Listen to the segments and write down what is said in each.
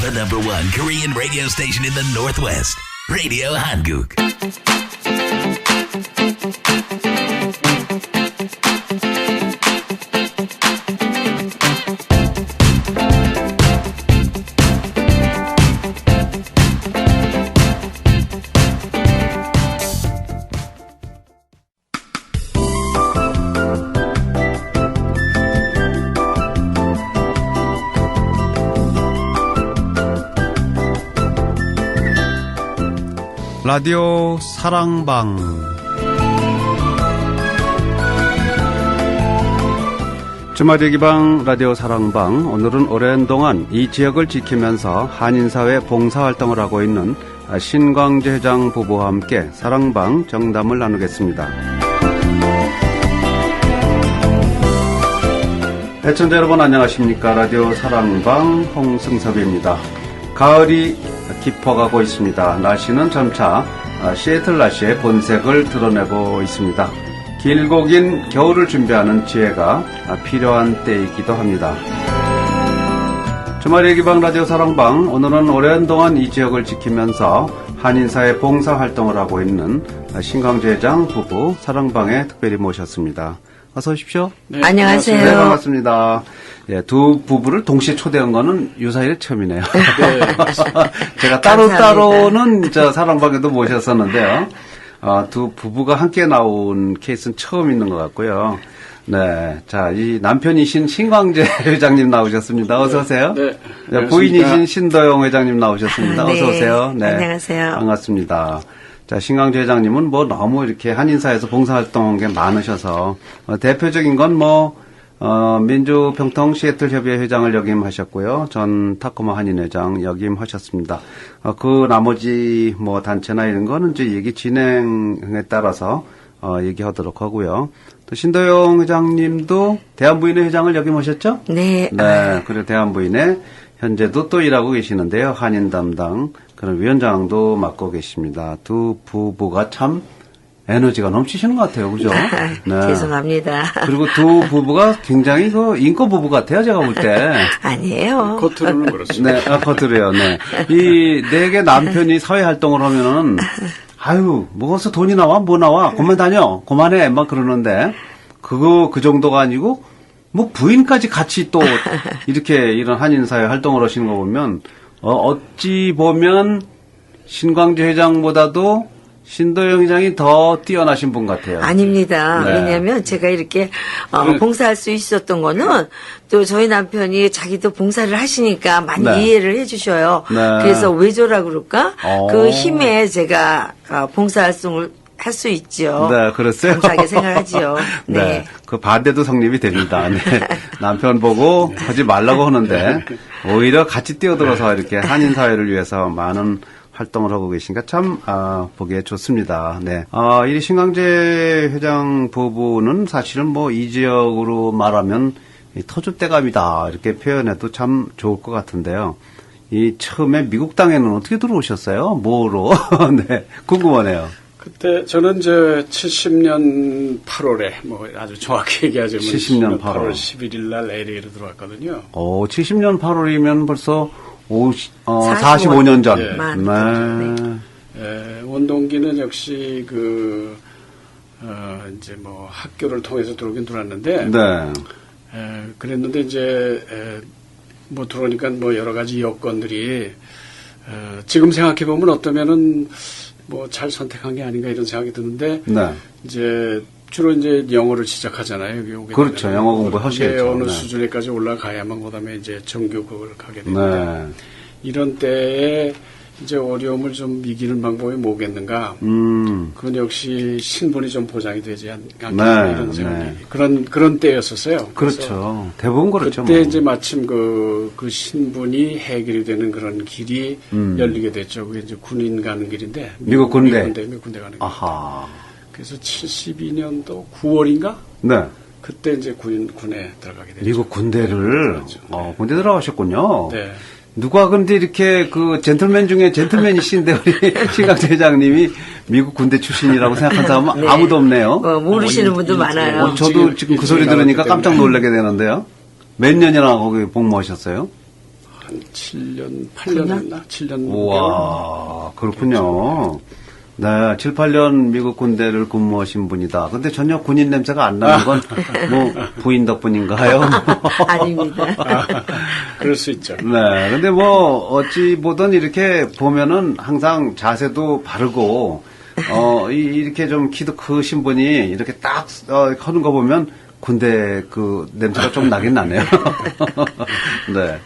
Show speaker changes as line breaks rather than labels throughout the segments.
The #1 Korean radio station in the Northwest. Radio Hanguk.
라디오 사랑방. 주말 예기방 라디오 사랑방. 오늘은 오랜 동안 이 지역을 지키면서 한인사회 봉사활동을 하고 있는 신광재 회장 부부와 함께 사랑방 정담을 나누겠습니다. 애청자 여러분 안녕하십니까. 라디오 사랑방 홍승섭입니다. 가을이 깊어가고 있습니다. 날씨는 점차 시애틀 날씨의 본색을 드러내고 있습니다. 길고 긴 겨울을 준비하는 지혜가 필요한 때이기도 합니다. 주말 예기방 라디오 사랑방. 오늘은 오랜 동안 이 지역을 지키면서 한인사회 봉사활동을 하고 있는 신광재 회장 부부 사랑방에 특별히 모셨습니다. 어서 오십시오.
네,
안녕하세요.
네, 반갑습니다. 예, 두 부부를 동시에 초대한 거는 유사일에 처음이네요.
네.
제가 따로따로는 저 사랑방에도 모셨었는데요. 두 부부가 함께 나온 케이스는 처음 있는 것 같고요. 네. 자, 이 남편이신 신광재 회장님 나오셨습니다. 어서오세요.
네.
네, 부인이신 신도영 회장님 나오셨습니다.
네.
어서오세요. 네.
안녕하세요.
반갑습니다. 자, 신광재 회장님은 뭐 너무 이렇게 한인사에서 봉사활동한 게 많으셔서, 대표적인 건 민주평통 시애틀협의회 회장을 역임하셨고요. 전 타코마 한인회장 역임하셨습니다. 그 나머지 단체나 이런 거는 이제 얘기 진행에 따라서, 얘기하도록 하고요. 또 신도영 회장님도 대한부인회 회장을 역임하셨죠?
네.
네. 그리고 대한부인회 현재도 또 일하고 계시는데요. 한인 담당 그런 위원장도 맡고 계십니다. 두 부부가 참 에너지가 넘치시는 것 같아요. 그죠? 네.
죄송합니다.
그리고 두 부부가 굉장히 인권 부부 같아요. 제가 볼 때.
아니에요.
겉으로는 그렇습니다.
네, 겉으로요. 네. 이 내게 남편이 사회 활동을 하면은 아유, 뭐어서 돈이 나와? 뭐 나와? 그만 다녀. 그만해. 막 그러는데 그 정도가 아니고 부인까지 같이 또 이렇게 이런 한인사회 활동을 하시는 거 보면 어찌 보면 신광재 회장보다도 신도영 회장이 더 뛰어나신 분 같아요.
아닙니다.
네.
왜냐하면 제가 이렇게 봉사할 수 있었던 거는 또 저희 남편이 자기도 봉사를 하시니까 많이
네.
이해를 해주셔요.
네.
그래서 외조라 그럴까?
오.
그 힘에 제가 봉사활동을 할 수 있죠.
네, 그랬어요.
감사하게 생각하지요.
네.
네.
그 반대도 성립이 됩니다. 네. 남편 보고 하지 말라고 하는데 오히려 같이 뛰어들어서 이렇게 한인사회를 위해서 많은 활동을 하고 계시니까 참, 보기에 좋습니다. 네. 이 신광재 회장 부부는 사실은 이 지역으로 말하면 터줏대감이다. 이렇게 표현해도 참 좋을 것 같은데요. 이 처음에 미국 땅에는 어떻게 들어오셨어요? 뭐로? 네. 궁금하네요.
그때 저는 70년 8월에 아주 정확히 얘기하자면
70년 8월
11일 날 LA로 들어왔거든요.
70년 8월이면 벌써 45년 전.
예.
네.
원동기는 역시 이제 학교를 통해서 들어오긴 들어왔는데,
네.
그랬는데 이제 들어오니까 여러 가지 여건들이 지금 생각해 보면 어떠면은 잘 선택한 게 아닌가 이런 생각이 드는데,
네.
이제 주로 이제 영어를 시작하잖아요. 여기 오게
그렇죠.
되면.
영어 공부하셔야죠.
어느
네.
수준에까지 올라가야만 그다음에 이제 정규국을 가게 되는데,
네.
이런 때에 이제 어려움을 좀 이기는 방법이 뭐겠는가? 그건 역시 신분이 좀 보장이 되지 않겠나
네,
이런 생각이
네.
그런 때였었어요.
그렇죠. 대부분 그렇죠.
그때 이제 마침 그 신분이 해결이 되는 그런 길이 열리게 됐죠. 그게 이제 군인 가는 길인데
미국 군대.
미국 군대 가는 길.
아하.
그래서 72년도 9월인가?
네.
그때 이제 군에 들어가게 됐죠.
미국 군대를,
그렇죠.
군대 들어가셨군요.
네.
누가 근데 이렇게 젠틀맨 중에 젠틀맨이신데 우리 신광재 회장님이 미국 군대 출신이라고 생각한 사람은
네.
아무도 없네요.
모르시는 분도 많아요.
저도 지금 그 소리 들으니까 깜짝 놀라게 되는데요. 몇 년이나 거기 복무하셨어요?
한 7년, 8년 했나? 7년.
우와, 그렇군요. 네, 7, 8년 미국 군대를 근무하신 분이다. 근데 전혀 군인 냄새가 안 나는 건 뭐 부인 덕분인가요?
아닙니다.
그럴 수 있죠.
네, 근데 뭐 어찌 보든 이렇게 보면은 항상 자세도 바르고 이렇게 좀 키도 크신 분이 이렇게 딱 하는 거 보면 군대 그 냄새가 좀 나긴 나네요. 네.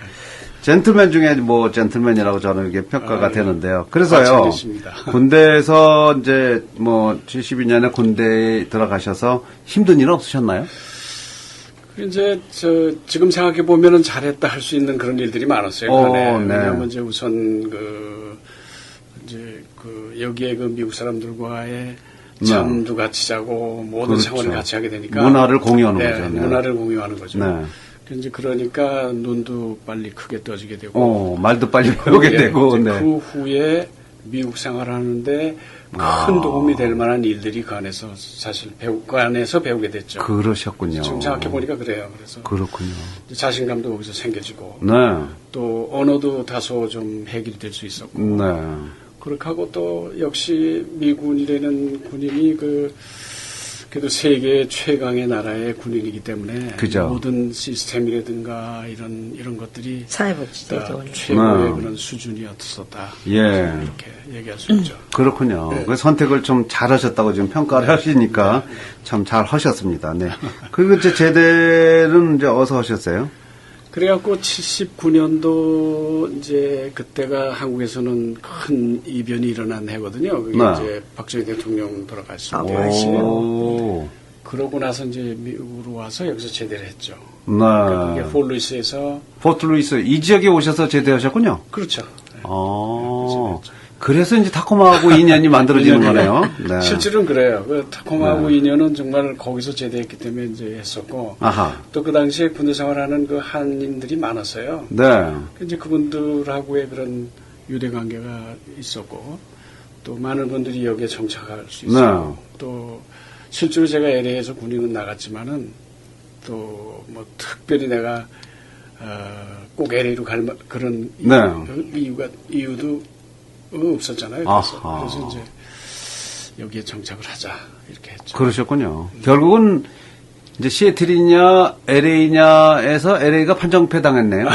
젠틀맨 중에 뭐 젠틀맨이라고 저는 이게 평가가 되는데요. 그래서요.
과찬이십니다.
군대에서 이제 뭐 72년에 군대에 들어가셔서 힘든 일 없으셨나요?
이제 지금 생각해 보면은 잘했다 할 수 있는 그런 일들이 많았어요. 네. 왜냐하면 이제 우선 여기에 그 미국 사람들과의 잠도 같이 자고 모든
그렇죠.
생활을 같이 하게 되니까
문화를 공유하는
네,
거죠. 네.
문화를 공유하는 거죠.
네.
이제 그러니까 눈도 빨리 크게 떠지게 되고
말도 빨리 배우게 되고. 네.
그 후에 미국 생활하는데 큰 도움이 될 만한 일들이 그 안에서 사실 그 안에서 배우게 됐죠.
그러셨군요.
지금 생각해 보니까 그래요. 그래서
그렇군요.
자신감도 거기서 생겨지고
네.
또 언어도 다소 좀 해결될 수 있었고.
네.
그렇게 하고 또 역시 미군이라는 군인이 그래도 세계 최강의 나라의 군인이기 때문에
그죠.
모든 시스템이라든가 이런 것들이
사회복지제도.
최고의 그런 수준이었었다.
예.
이렇게 얘기할 수 있죠.
그렇군요.
네.
그 선택을 좀 잘하셨다고 지금 평가를 하시니까 참 잘 하셨습니다. 네. 그리고 이제 제대는 이제 어디서 하셨어요?
그래갖고 79년도 이제 그때가 한국에서는 큰 이변이 일어난 해거든요. 그게
네.
이제 박정희 대통령 돌아가시고.
오.
그러고 나서 이제 미국으로 와서 여기서 제대를 했죠.
네.
그러니까 그게 폴루이스에서
포트루이스 이 지역에 오셔서 제대하셨군요.
그렇죠.
그래서 이제 타코마하고 인연이 만들어지는 거네요. 네.
실제로는 그래요. 그 타코마하고 인연은 정말 거기서 제대했기 때문에 이제 했었고,
아하.
또 그 당시에 군대 생활하는 그 한인들이 많았어요.
네.
이제 그분들하고의 그런 유대 관계가 있었고, 또 많은 분들이 여기에 정착할 수 있었고, 또 실제로 제가 LA에서 군인은 나갔지만은 또 뭐 특별히 내가 꼭 LA로 갈 그런
네.
이유도 없었잖아요. 그래서 이제 여기에 정착을 하자 이렇게 했죠.
그러셨군요. 결국은 이제 시애틀이냐 LA냐에서 LA가 판정패 당했네요.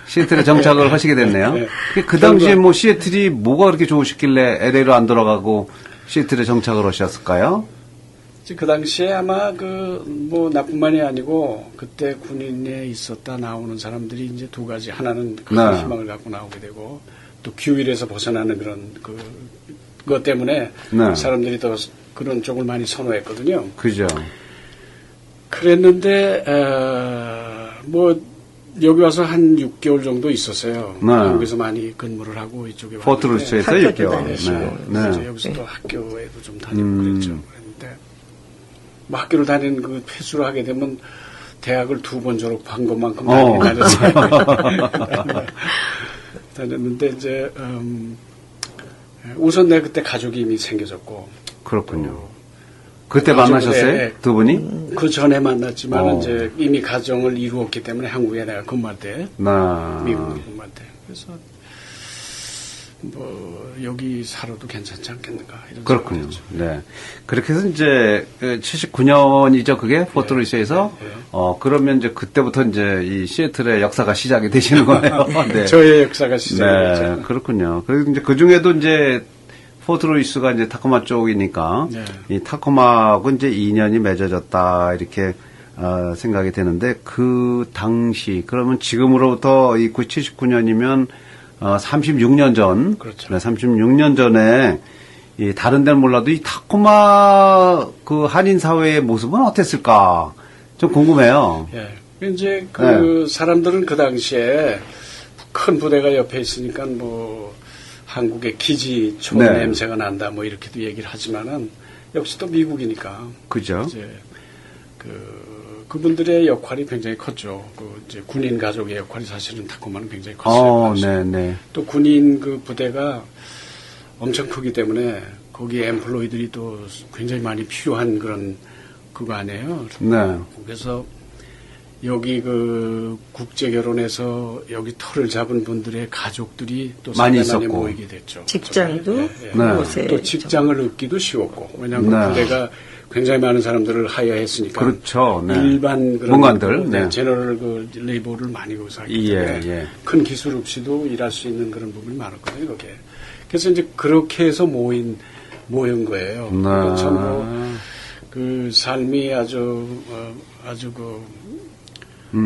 시애틀에 정착을 하시게 됐네요.
네.
그 당시에 뭐 시애틀이 뭐가 그렇게 좋으셨길래 LA로 안 돌아가고 시애틀에 정착을 하셨을까요?
그 당시에 아마 뭐 나뿐만이 아니고 그때 군인에 있었다 나오는 사람들이 이제 두 가지. 하나는 큰
네.
희망을 갖고 나오게 되고 또 규율에서 벗어나는 그런 그것 때문에
네.
사람들이 더 그런 쪽을 많이 선호했거든요.
그죠.
그랬는데 뭐 여기 와서 한 6개월 정도 있었어요.
네.
한국에서 많이 근무를 하고 이쪽에
포트루이스에서
학교도
6개월.
다니시고.
네. 여기서 또 학교에도 좀 다니고 그랬죠. 그랬는데 뭐 학교를 다니는 그 횟수로 하게 되면 대학을 2번 졸업한 것만큼 많이 다녔어요. 다녔는데 이제 우선 내가 그때 가족이 이미 생겨졌고
그렇군요. 그때 만나셨어요?
네.
두 분이?
그 전에 만났지만
어.
이제 이미 가정을 이루었기 때문에 한국에 내가 근무할 때 미국에 근무할 때 그래서 뭐 여기 살아도 괜찮지 않겠는가 이런
그렇군요.
생각을 했죠.
네. 그렇게 해서 이제 79년이죠, 그게 포트루이스에서.
네.
그러면 이제 그때부터 이제 이 시애틀의 역사가 시작이 되시는 거네요. 네.
저의 역사가 시작이 됐죠.
네, 그렇군요. 그리고 이제 그 중에도 이제 포트루이스가 이제 타코마 쪽이니까
네.
이 타코마하고 이제 인연이 맺어졌다 이렇게 생각이 되는데 그 당시 그러면 지금으로부터 이 79년이면 36년 전,
그렇죠.
네, 36년 전에 이 다른 데는 몰라도 이 타코마 그 한인 사회의 모습은 어땠을까 좀 궁금해요.
예. 이제 그 사람들은 그 당시에 큰 부대가 옆에 있으니까 뭐 한국의 기지총
네.
냄새가 난다 뭐 이렇게도 얘기를 하지만은 역시 또 미국이니까
그죠?
이제 그분들의 역할이 굉장히 컸죠. 이제 군인 가족의 역할이 사실은 타코마는 굉장히 컸어요.
네.
또 군인 그 부대가 엄청 크기 때문에 거기에 엠플로이들이 또 굉장히 많이 필요한 그런 그거 아니에요.
네.
그래서 여기 그 국제 결혼해서 여기 터를 잡은 분들의 가족들이 또
많이
상당히
있었고.
모이게 됐죠.
직장도
네.
그곳에
또 직장을 얻기도 쉬웠고 왜냐하면
네.
부대가 굉장히 많은 사람들을 하야했으니까
그렇죠. 네.
일반 그런
문관들, 네.
제너럴 그 레이버를 많이 거기서 하기
예,
때문에
예.
큰 기술 없이도 일할 수 있는 그런 부분이 많았거든요. 거기에. 그래서 이제 그렇게 해서 모인 거예요.
네.
참그 삶이 아주 그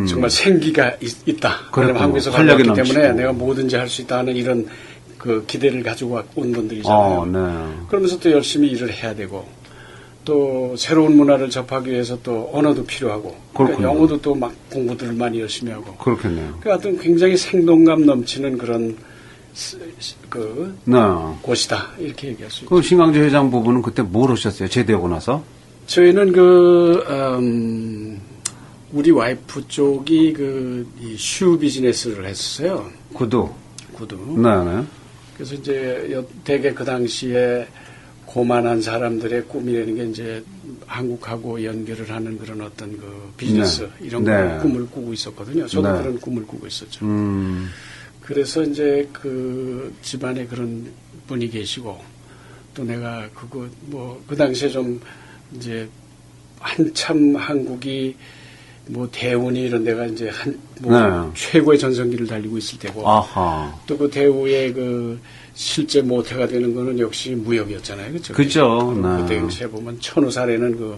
정말 생기가 있다.
그렇군요.
왜냐면 한국에서
활력이
살았기 때문에
넘치고.
내가 뭐든지 할 수 있다는 이런 그 기대를 가지고 온 분들이잖아요.
네.
그러면서 또 열심히 일을 해야 되고 또 새로운 문화를 접하기 위해서 또 언어도 필요하고 그러니까
그렇군요.
영어도 또 막 공부들을 많이 열심히 하고
그렇겠네요.
그 하여튼 굉장히 생동감 넘치는 그런 그
네.
곳이다 이렇게 얘기할 수 있죠.
그 신강주 회장 부부는 그때 뭘 하셨어요? 제대하고 나서?
저희는 우리 와이프 쪽이 슈 비즈니스를 했었어요.
구두.
구두.
네.
그래서 이제 대개 그 당시에 고만한 사람들의 꿈이라는 게 이제 한국하고 연결을 하는 그런 어떤 그 비즈니스
네.
이런
네.
걸 꿈을 꾸고 있었거든요. 저도
네.
그런 꿈을 꾸고 있었죠.
그래서
그래서 이제 그 집안에 그런 분이 계시고 또 내가 그 당시에 좀 이제 한참 한국이 대운이 이런 데가 이제
네.
최고의 전성기를 달리고 있을 때고
아하.
또 그 대우의 실제 모태가 되는 거는 역시 무역이었잖아요. 그렇죠?
그죠.
그
네.
당시에 보면 천우살에는 그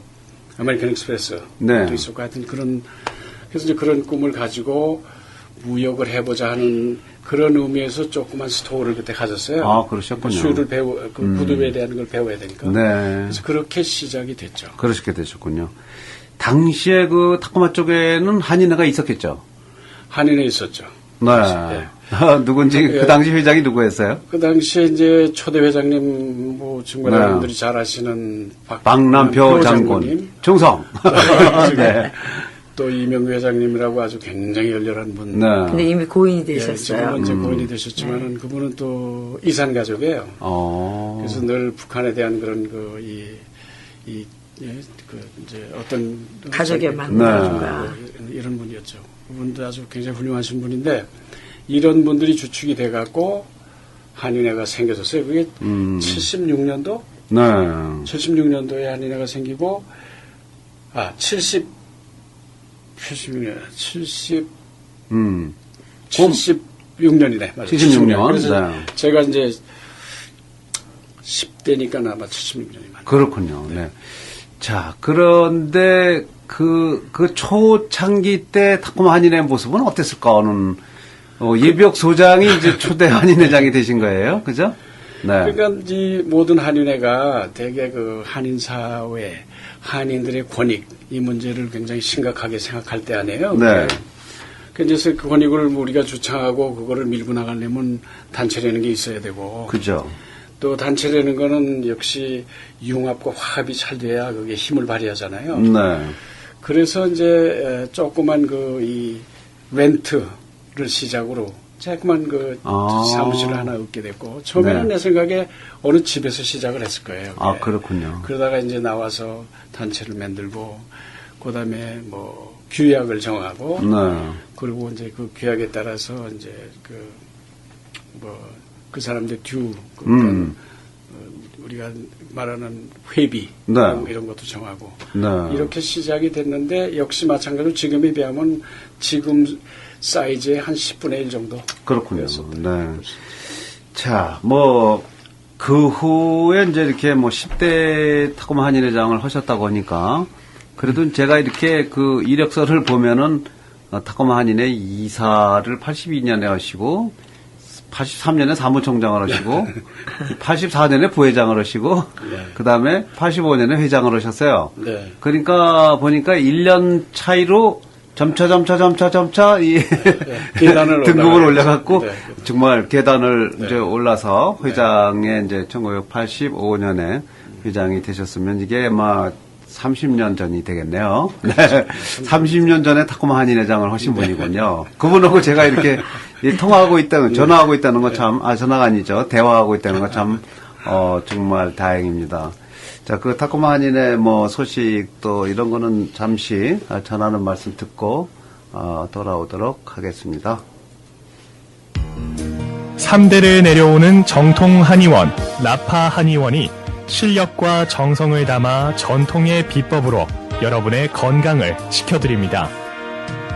아메리칸 익스프레스
네.
도 있었고 하여튼 그래서 이제 그런 꿈을 가지고 무역을 해보자 하는 그런 의미에서 조그만 스토어를 그때 가졌어요.
아, 그러셨군요.
슈를 구두에 대한 걸 배워야 되니까.
네.
그래서 그렇게 시작이 됐죠.
그러시게 되셨군요. 당시에 그 타코마 쪽에는 한인회가 있었겠죠?
한인에 있었죠.
네. 누군지 그 당시 회장이 누구였어요?
그 당시에 이제 초대 회장님 정말
네.
여러분들이 잘 아시는
박남표 장군. 충성. 네.
또 이명규 회장님이라고 아주 굉장히 열렬한 분.
네.
근데 이미 고인이
예,
되셨어요.
지금은 이제 고인이 되셨지만은 그분은 또 이산 가족이에요. 그래서 늘 북한에 대한 그런 이제 어떤
가족의
뭐
만남과
이런 분이었죠. 그분도 아주 굉장히 훌륭하신 분인데 이런 분들이 주축이 돼갖고 한인회가 생겨졌어요. 그게 76년도?
네.
76년도에 한인회가 생기고 76년이네. 맞아요.
76년.
그래서
네.
제가 이제 10대니까 아마 76년이 맞아요.
그렇군요. 네. 자, 그런데 그 초창기 때 타코마 한인회 모습은 어땠을까 하는 예비역 소장이 이제 초대 한인회장이 되신 거예요. 그죠? 네.
그러니까 이 모든 한인회가 대개 그 한인 사회, 한인들의 권익 이 문제를 굉장히 심각하게 생각할 때 아니에요.
네.
그래서 그 권익을 우리가 주창하고 그거를 밀고 나가려면 단체라는 게 있어야 되고.
그죠.
또 단체라는 거는 역시 융합과 화합이 잘 돼야 그게 힘을 발휘하잖아요.
네.
그래서 이제 조그만 이 렌트를 시작으로 조그만 사무실을 하나 얻게 됐고 처음에는
네.
내 생각에 어느 집에서 시작을 했을 거예요.
아, 그렇군요.
그러다가 이제 나와서 단체를 만들고 그다음에 규약을 정하고
네.
그리고 이제 그 규약에 따라서 이제 그 사람들 우리가 말하는 회비
네.
이런 것도 정하고
네.
이렇게 시작이 됐는데 역시 마찬가지로 지금에 비하면 지금 사이즈의 한 10분의 1 정도.
그렇군요.
그랬었다.
네. 자, 그 후에 이제 이렇게 10대 타코마 한인회장을 하셨다고 하니까 그래도 제가 이렇게 그 이력서를 보면은 타코마 한인회 이사를 82년에 하시고 83년에 사무총장을 하시고 84년에 부회장을 하시고
네.
그다음에 85년에 회장을 하셨어요.
네.
그러니까 보니까 1년 차이로 점차 이
계단을
등급을 올려갖고
네.
정말 계단을
네.
이제 올라서 회장에 이제 1985년에 회장이 되셨으면 이게 30년 전이 되겠네요. 네. 30년 전에 타코마 한인회장을 하신 분이군요. 그분하고 제가 이렇게 통화하고 있다는, 전화하고 있다는 거 참, 전화가 아니죠. 대화하고 있다는 거 참, 정말 다행입니다. 자, 그 타코마 한인회 소식 또 이런 거는 잠시 전하는 말씀 듣고, 돌아오도록 하겠습니다.
3대를 내려오는 정통 한의원, 라파 한의원이 실력과 정성을 담아 전통의 비법으로 여러분의 건강을 지켜드립니다.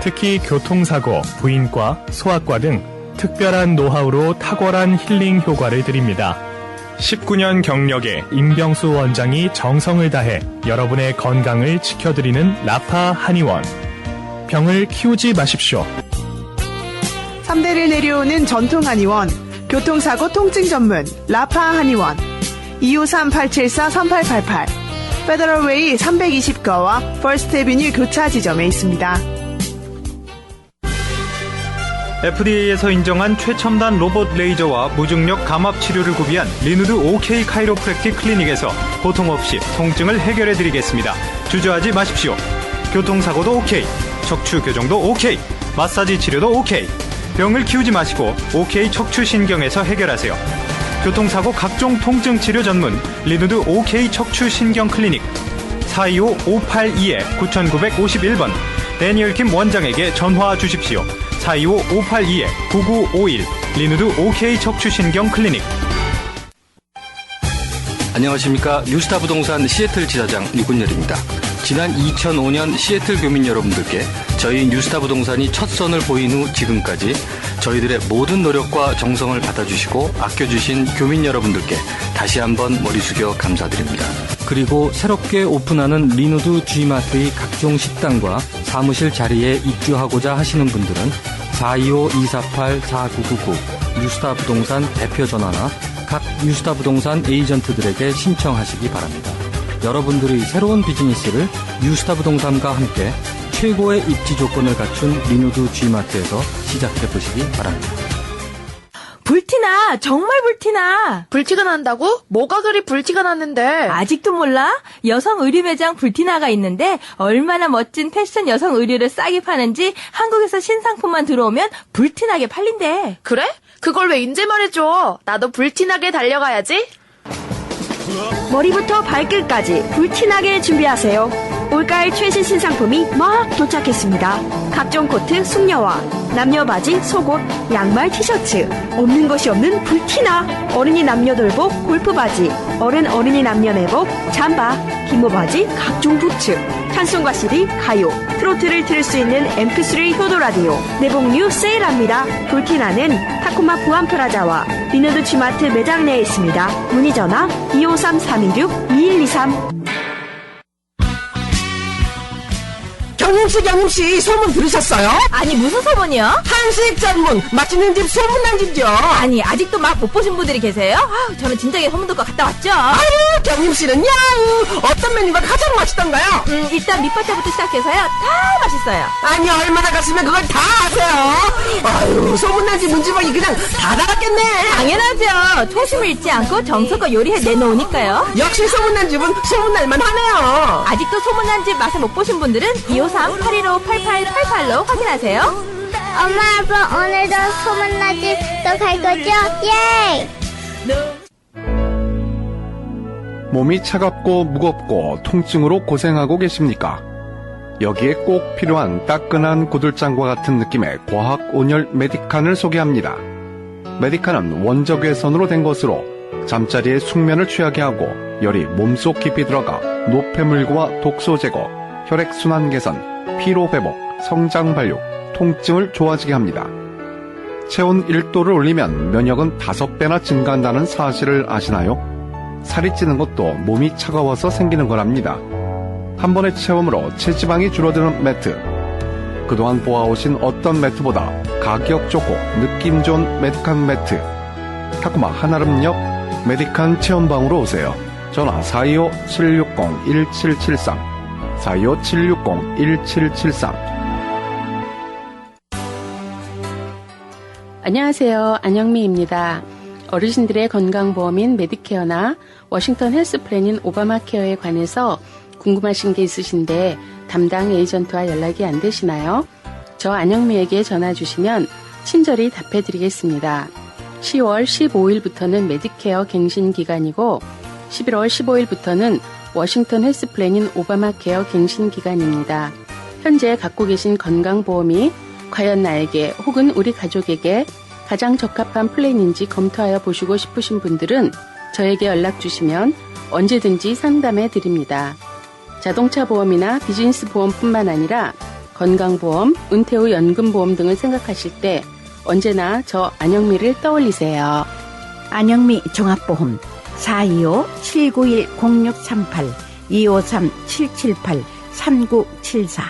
특히 교통사고, 부인과, 소아과 등 특별한 노하우로 탁월한 힐링 효과를 드립니다. 19년 경력의 임병수 원장이 정성을 다해 여러분의 건강을 지켜드리는 라파 한의원. 병을 키우지 마십시오.
3대를 내려오는 전통 한의원, 교통사고 통증 전문 라파 한의원, 253-874-3888, 페더럴웨이 320가와 퍼스트 애비뉴 교차 지점에 있습니다.
FDA에서 인정한 최첨단 로봇 레이저와 무중력 감압 치료를 구비한 리누드 OK 카이로프랙틱 클리닉에서 고통 없이 통증을 해결해 드리겠습니다. 주저하지 마십시오. 교통사고도 OK, 척추 교정도 OK, 마사지 치료도 OK. 병을 키우지 마시고 OK 척추신경에서 해결하세요. 교통사고 각종 통증 치료 전문 리누드 OK 척추신경 클리닉 425-582-9951번 데니얼 김 원장에게 전화 주십시오. 425-582-9951 리누드 OK 척추신경 클리닉.
안녕하십니까. 뉴스타 부동산 시애틀 지사장 유군열입니다. 지난 2005년 시애틀 교민 여러분들께 저희 뉴스타 부동산이 첫 선을 보인 후 지금까지 저희들의 모든 노력과 정성을 받아주시고 아껴주신 교민 여러분들께 다시 한번 머리 숙여 감사드립니다. 그리고 새롭게 오픈하는 리누드 G마트의 각종 식당과 사무실 자리에 입주하고자 하시는 분들은 425-248-4999 뉴스타 부동산 대표 전화나 각 뉴스타 부동산 에이전트들에게 신청하시기 바랍니다. 여러분들의 새로운 비즈니스를 뉴스타 부동산과 함께 최고의 입지 조건을 갖춘 리누드 G마트에서 시작해보시기 바랍니다.
불티나, 정말 불티나.
불티가 난다고? 뭐가 그리 불티가 났는데?
아직도 몰라? 여성 의류 매장 불티나가 있는데 얼마나 멋진 패션 여성 의류를 싸게 파는지 한국에서 신상품만 들어오면 불티나게 팔린대.
그래? 그걸 왜 인제 말해줘? 나도 불티나게 달려가야지.
머리부터 발끝까지 불티나게 준비하세요. 올가을 최신 신상품이 막 도착했습니다. 각종 코트, 숙녀화, 남녀 바지, 속옷, 양말, 티셔츠, 없는 것이 없는 불티나. 어린이 남녀 돌복, 골프 바지, 어른이 남녀 내복, 잠바, 기모 바지, 각종 부츠, 찬송가 CD, 가요, 트로트를 들을 수 있는 MP3 효도 라디오, 내복류 세일합니다. 불티나는 타코마 부안프라자와 리누드 G마트 매장 내에 있습니다. 문의 전화 253-326-2123.
경림씨 소문 들으셨어요?
아니 무슨 소문이요?
한식 전문 맛있는 집 소문난 집이요.
아니 아직도 막 못 보신 분들이 계세요? 전에 진작에 소문 듣고 갔다 왔죠.
아유 경림씨는요 어떤 메뉴가 가장 맛있던가요?
일단 밑반찬부터 시작해서요 다 맛있어요.
아니 얼마나 갔으면 그걸 다 아세요? 아유 소문난 집 문지방이 그냥 다 달았겠네.
당연하죠. 초심을 잃지 않고 정성껏 요리해 내놓으니까요.
역시 소문난 집은 소문날만 하네요.
아직도 소문난 집 맛을 못 보신 분들은 253-815-8888로 확인하세요.
엄마 아빠 오늘도 소문난 집 또 갈 거죠? 예!
몸이 차갑고 무겁고 통증으로 고생하고 계십니까? 여기에 꼭 필요한 따끈한 구들장과 같은 느낌의 과학 온열 메디칸을 소개합니다. 메디칸은 원적외선으로 된 것으로 잠자리의 숙면을 취하게 하고 열이 몸속 깊이 들어가 노폐물과 독소 제거, 혈액순환 개선, 피로 회복, 성장 발육, 통증을 좋아지게 합니다. 체온 1도를 올리면 면역은 5배나 증가한다는 사실을 아시나요? 살이 찌는 것도 몸이 차가워서 생기는 거랍니다. 한 번의 체험으로 체지방이 줄어드는 매트. 그동안 보아오신 어떤 매트보다 가격 좋고 느낌 좋은 메디칸 매트. 타코마 한아름역 메디칸 체험방으로 오세요. 전화 425-760-1773 425-760-1773.
안녕하세요. 안영미입니다. 어르신들의 건강보험인 메디케어나 워싱턴 헬스플랜인 오바마케어에 관해서 궁금하신 게 있으신데 담당 에이전트와 연락이 안 되시나요? 저 안영미에게 전화 주시면 친절히 답해드리겠습니다. 10월 15일부터는 메디케어 갱신 기간이고 11월 15일부터는 워싱턴 헬스플랜인 오바마케어 갱신 기간입니다. 현재 갖고 계신 건강보험이 과연 나에게 혹은 우리 가족에게 가장 적합한 플랜인지 검토하여 보시고 싶으신 분들은 저에게 연락 주시면 언제든지 상담해 드립니다. 자동차 보험이나 비즈니스 보험뿐만 아니라 건강보험, 은퇴 후 연금보험 등을 생각하실 때 언제나 저 안영미를 떠올리세요.
안영미 종합보험 425-791-0638 253-778-3974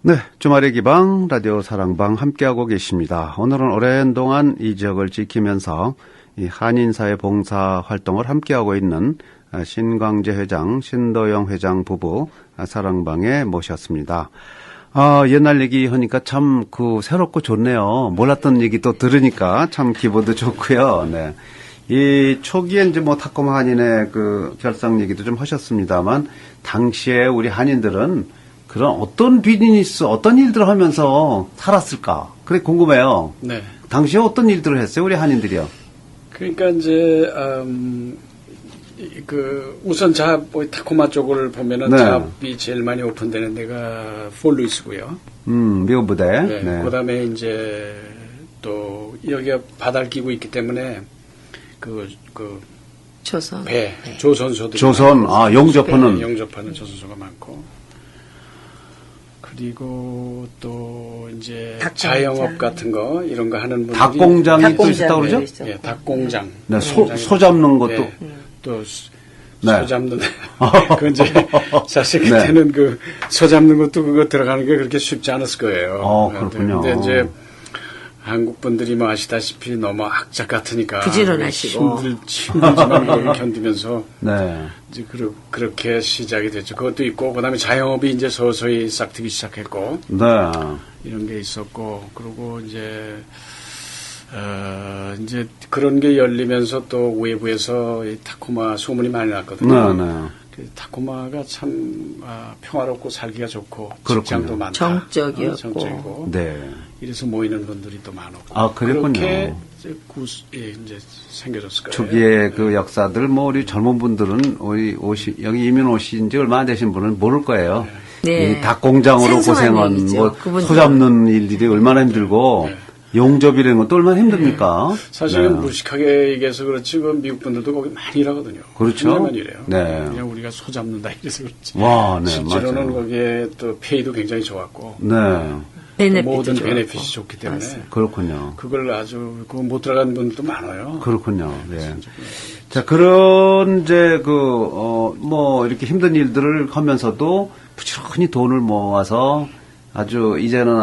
네, 주말의 기방 라디오 사랑방 함께하고 계십니다. 오늘은 오랜 동안 이 지역을 지키면서 이 한인사회 봉사 활동을 함께하고 있는 신광재 회장, 신도영 회장 부부 사랑방에 모셨습니다. 옛날 얘기 하니까 참 새롭고 좋네요. 몰랐던 얘기 또 들으니까 참 기분도 좋고요. 네. 이 초기에 이제 타코마 한인의 결성 얘기도 좀 하셨습니다만 당시에 우리 한인들은 그런 어떤 비즈니스, 어떤 일들을 하면서 살았을까? 그래 궁금해요.
네.
당시에 어떤 일들을 했어요, 우리 한인들이요?
그러니까 이제 우선 타코마 쪽을 보면은
네.
잡이 제일 많이 오픈되는 데가 폴루이스고요.
미국 부대.
네.
네.
그다음에 이제 또 여기가 바다를 끼고 있기 때문에
조선
배 조선소들이
조선 용접하는
용접하는 조선소가 많고. 그리고 또 이제 자영업 같은 거 이런 거 하는 분들이
닭공장이 또 있었다고 그러죠?
예, 닭공장.
네, 소 잡는 것도.
예, 또
네.
소 잡는 그 이제 사실 그때는
네.
소 잡는 것도 그거 들어가는 게 그렇게 쉽지 않았을 거예요.
그렇군요.
근데 이제 한국 분들이 아시다시피 너무 악착 같으니까
부지런하시고
힘들지만 그걸 견디면서
네.
이제 그렇게 시작이 됐죠. 그것도 있고 그다음에 자영업이 이제 서서히 싹트기 시작했고
네.
이런 게 있었고 그리고 이제 그런 게 열리면서 또 외부에서 이 타코마 소문이 많이 났거든요.
네, 네.
타코마가 참 평화롭고 살기가 좋고
그렇군요.
직장도 많다. 정적이고.
네.
이래서 모이는 분들이 또 많았고.
그랬군요.
그렇게 이제 생겨졌을 거예요.
초기에 그 역사들 우리 젊은 분들은 여기 이민 오신 지 얼마 안 되신 분은 모를 거예요.
네.
이 닭공장으로 고생한 소 잡는 일들이 얼마나 힘들고 용접이라는 것도 얼마나 힘듭니까?
사실은 무식하게 얘기해서 그렇지 미국 분들도 거기 많이 일하거든요.
그렇죠.
굉장히 많이 일해요.
네.
그냥 우리가 소 잡는다 이래서 그렇지.
와, 네,
실제로는
맞아요.
거기에 또 페이도 굉장히 좋았고.
네.
모든 베네핏이 좋기 때문에.
맞습니다. 그렇군요.
그걸 아주 못 들어가는 분들도 많아요.
그렇군요. 네. 자, 그런 이렇게 힘든 일들을 하면서도 부지런히 돈을 모아서 이제는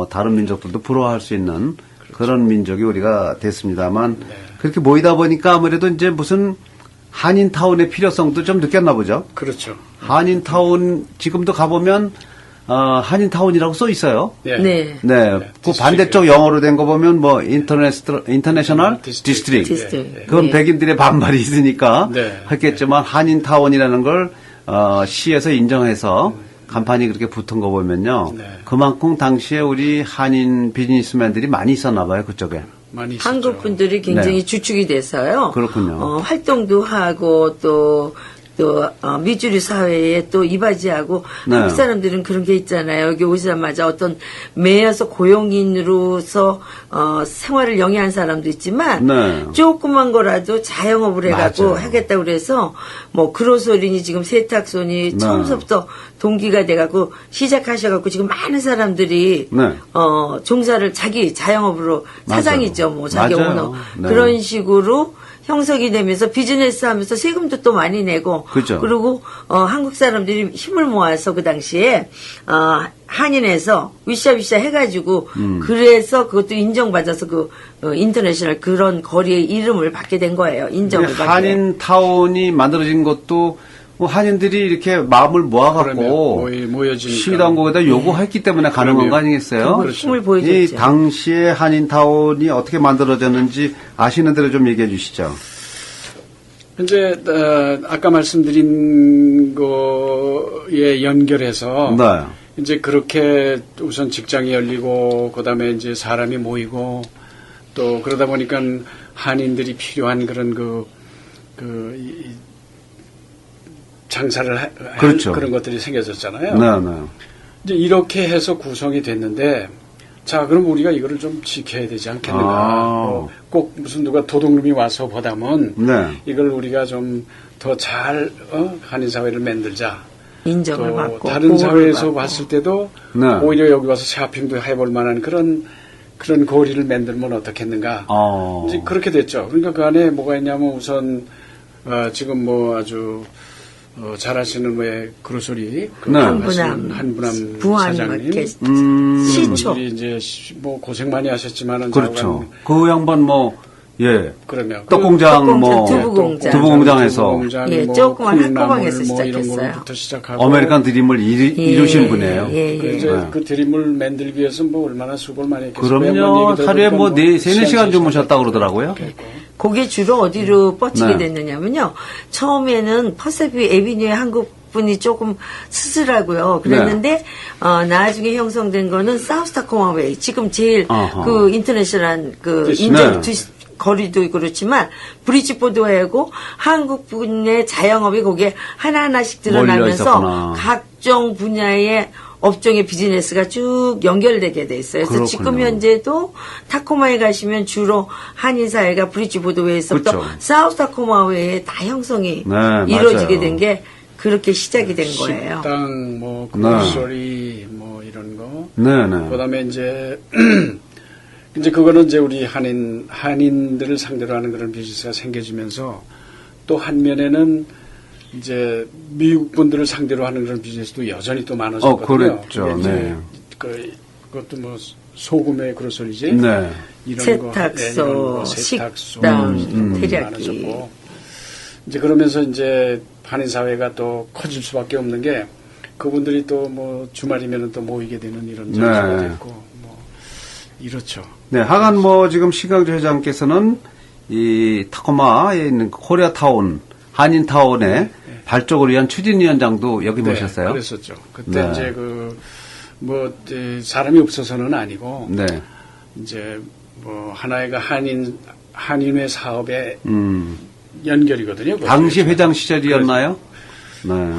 다른 민족들도 부러워할 수 있는 그런 민족이 우리가 됐습니다만 그렇게 모이다 보니까 아무래도 이제 무슨 한인타운의 필요성도 좀 느꼈나 보죠.
그렇죠.
한인타운 지금도 가보면 한인타운이라고 써 있어요.
네.
그 반대쪽 영어로 된 거 보면 인터내셔널 디스트릭트. 그건 백인들의 반발이 있으니까 했겠지만 한인타운이라는 걸 시에서 인정해서 간판이 그렇게 붙은 거 보면요. 그만큼 당시에 우리 한인 비즈니스맨들이 많이 있었나 봐요, 그쪽에.
많이 있었죠.
한국 분들이 굉장히 주축이 돼서요.
그렇군요.
활동도 하고 또 미주리 사회에 또 이바지하고 한국 사람들은 그런 게 있잖아요. 여기 오자마자 어떤 매여서 고용인으로서 생활을 영위한 사람도 있지만 조그만 거라도 자영업을 해가지고 하겠다고 그래서 그로소린이 지금 세탁소니 처음부터 동기가 돼갖고 시작하셔갖고 지금 많은 사람들이 종사를 자기 자영업으로 사장이죠. 자기 오너 그런 식으로 형성이 되면서 비즈니스 하면서 세금도 또 많이 내고
그렇죠.
그리고 한국 사람들이 힘을 모아서 그 당시에 한인에서 위샤위샤 해가지고 그래서 그것도 인정받아서 인터내셔널 그런 거리의 이름을 받게 된 거예요. 인정을 받게.
한인타운이 만들어진 것도 한인들이 이렇게 마음을 모아갖고 시민당국에다 요구했기 때문에 가능한 거 아니겠어요?
힘을 보여줬죠.
이 당시에 한인타운이 어떻게 만들어졌는지 아시는 대로 좀 얘기해 주시죠.
이제 아까 말씀드린 거에 연결해서 이제 그렇게 우선 직장이 열리고 그다음에 이제 사람이 모이고 또 그러다 보니까 한인들이 필요한 그런 장사를
그렇죠.
그런 것들이 생겨졌잖아요.
네, 네.
이제 이렇게 해서 구성이 됐는데, 자, 그럼 우리가 이거를 좀 지켜야 되지 않겠는가. 꼭 무슨 누가 도둑놈이 와서 보다면,
네.
이걸 우리가 좀 더 잘, 한인사회를 만들자.
인정을
또
받고.
다른 사회에서
받고.
봤을 때도,
네.
오히려 여기 와서 샤핑도 해볼 만한 그런 거리를 만들면 어떻겠는가. 이제 그렇게 됐죠. 그러니까 그 안에 뭐가 있냐면 우선, 지금 뭐 아주, 잘하시는 왜 그로소리
네.
한분함 사장님
시초
분들이 이제 뭐 고생 많이 하셨지만은
그렇죠. 그 양반 뭐 예.
그러면
떡공장 뭐 두부공장에서
예, 조그만 한꺼방에서
뭐 이런
시작했어요.
거부터 시작하고
아메리칸 드림을 이루신 분이에요.
이제 그 드림을 만들기 위해서 뭐 얼마나 수고를 많이 했겠어요.
그럼요. 하루에 뭐 4-4시간 주무셨다고 그러더라고요.
그게 주로 어디로 뻗치게 됐느냐면요. 처음에는 퍼세피 에비뉴의 한국 분이 조금 스스라고요. 그랬는데 나중에 형성된 거는 사우스타코마 웨이. 지금 제일 그 인터내셔널 그 인접 거리도 그렇지만 브리지포드웨이고 한국 분의 자영업이 거기에 하나하나씩 드러나면서 각종 분야의 업종의 비즈니스가 쭉 연결되게 돼 있어요. 그래서 지금 현재도 타코마에 가시면 주로 한인사회가 브리지포드웨이에서부터
그렇죠.
사우스타코마웨이에 다 형성이 이루어지게 된 게 그렇게 시작이 된 거예요.
식당, 뭐 그로서리, 뭐 이런 거.
네네.
그다음에 이제 이제 그거는 이제 우리 한인들을 상대로 하는 그런 비즈니스가 생겨지면서 또 한면에는 이제 미국 분들을 상대로 하는 그런 비즈니스도 여전히 또 많아졌거든요.
그랬죠. 네.
그것도 뭐 소금의 그로서리지.
네.
이런
세탁소, 식당, 테리야끼.
이제 그러면서 이제 한인 사회가 또 커질 수밖에 없는 게 그분들이 또 뭐 주말이면은 또 모이게 되는 이런 장소가 됐고 뭐 이렇죠.
네, 하간 뭐 지금 시강조 회장께서는 이 타코마에 있는 코리아타운 한인타운의 발족을 위한 추진위원장도 여기 모셨어요.
그랬었죠. 그때 이제 뭐 사람이 없어서는 아니고 이제 뭐 하나의가 한인회 사업의 연결이거든요.
당시 회장 시절이었나요?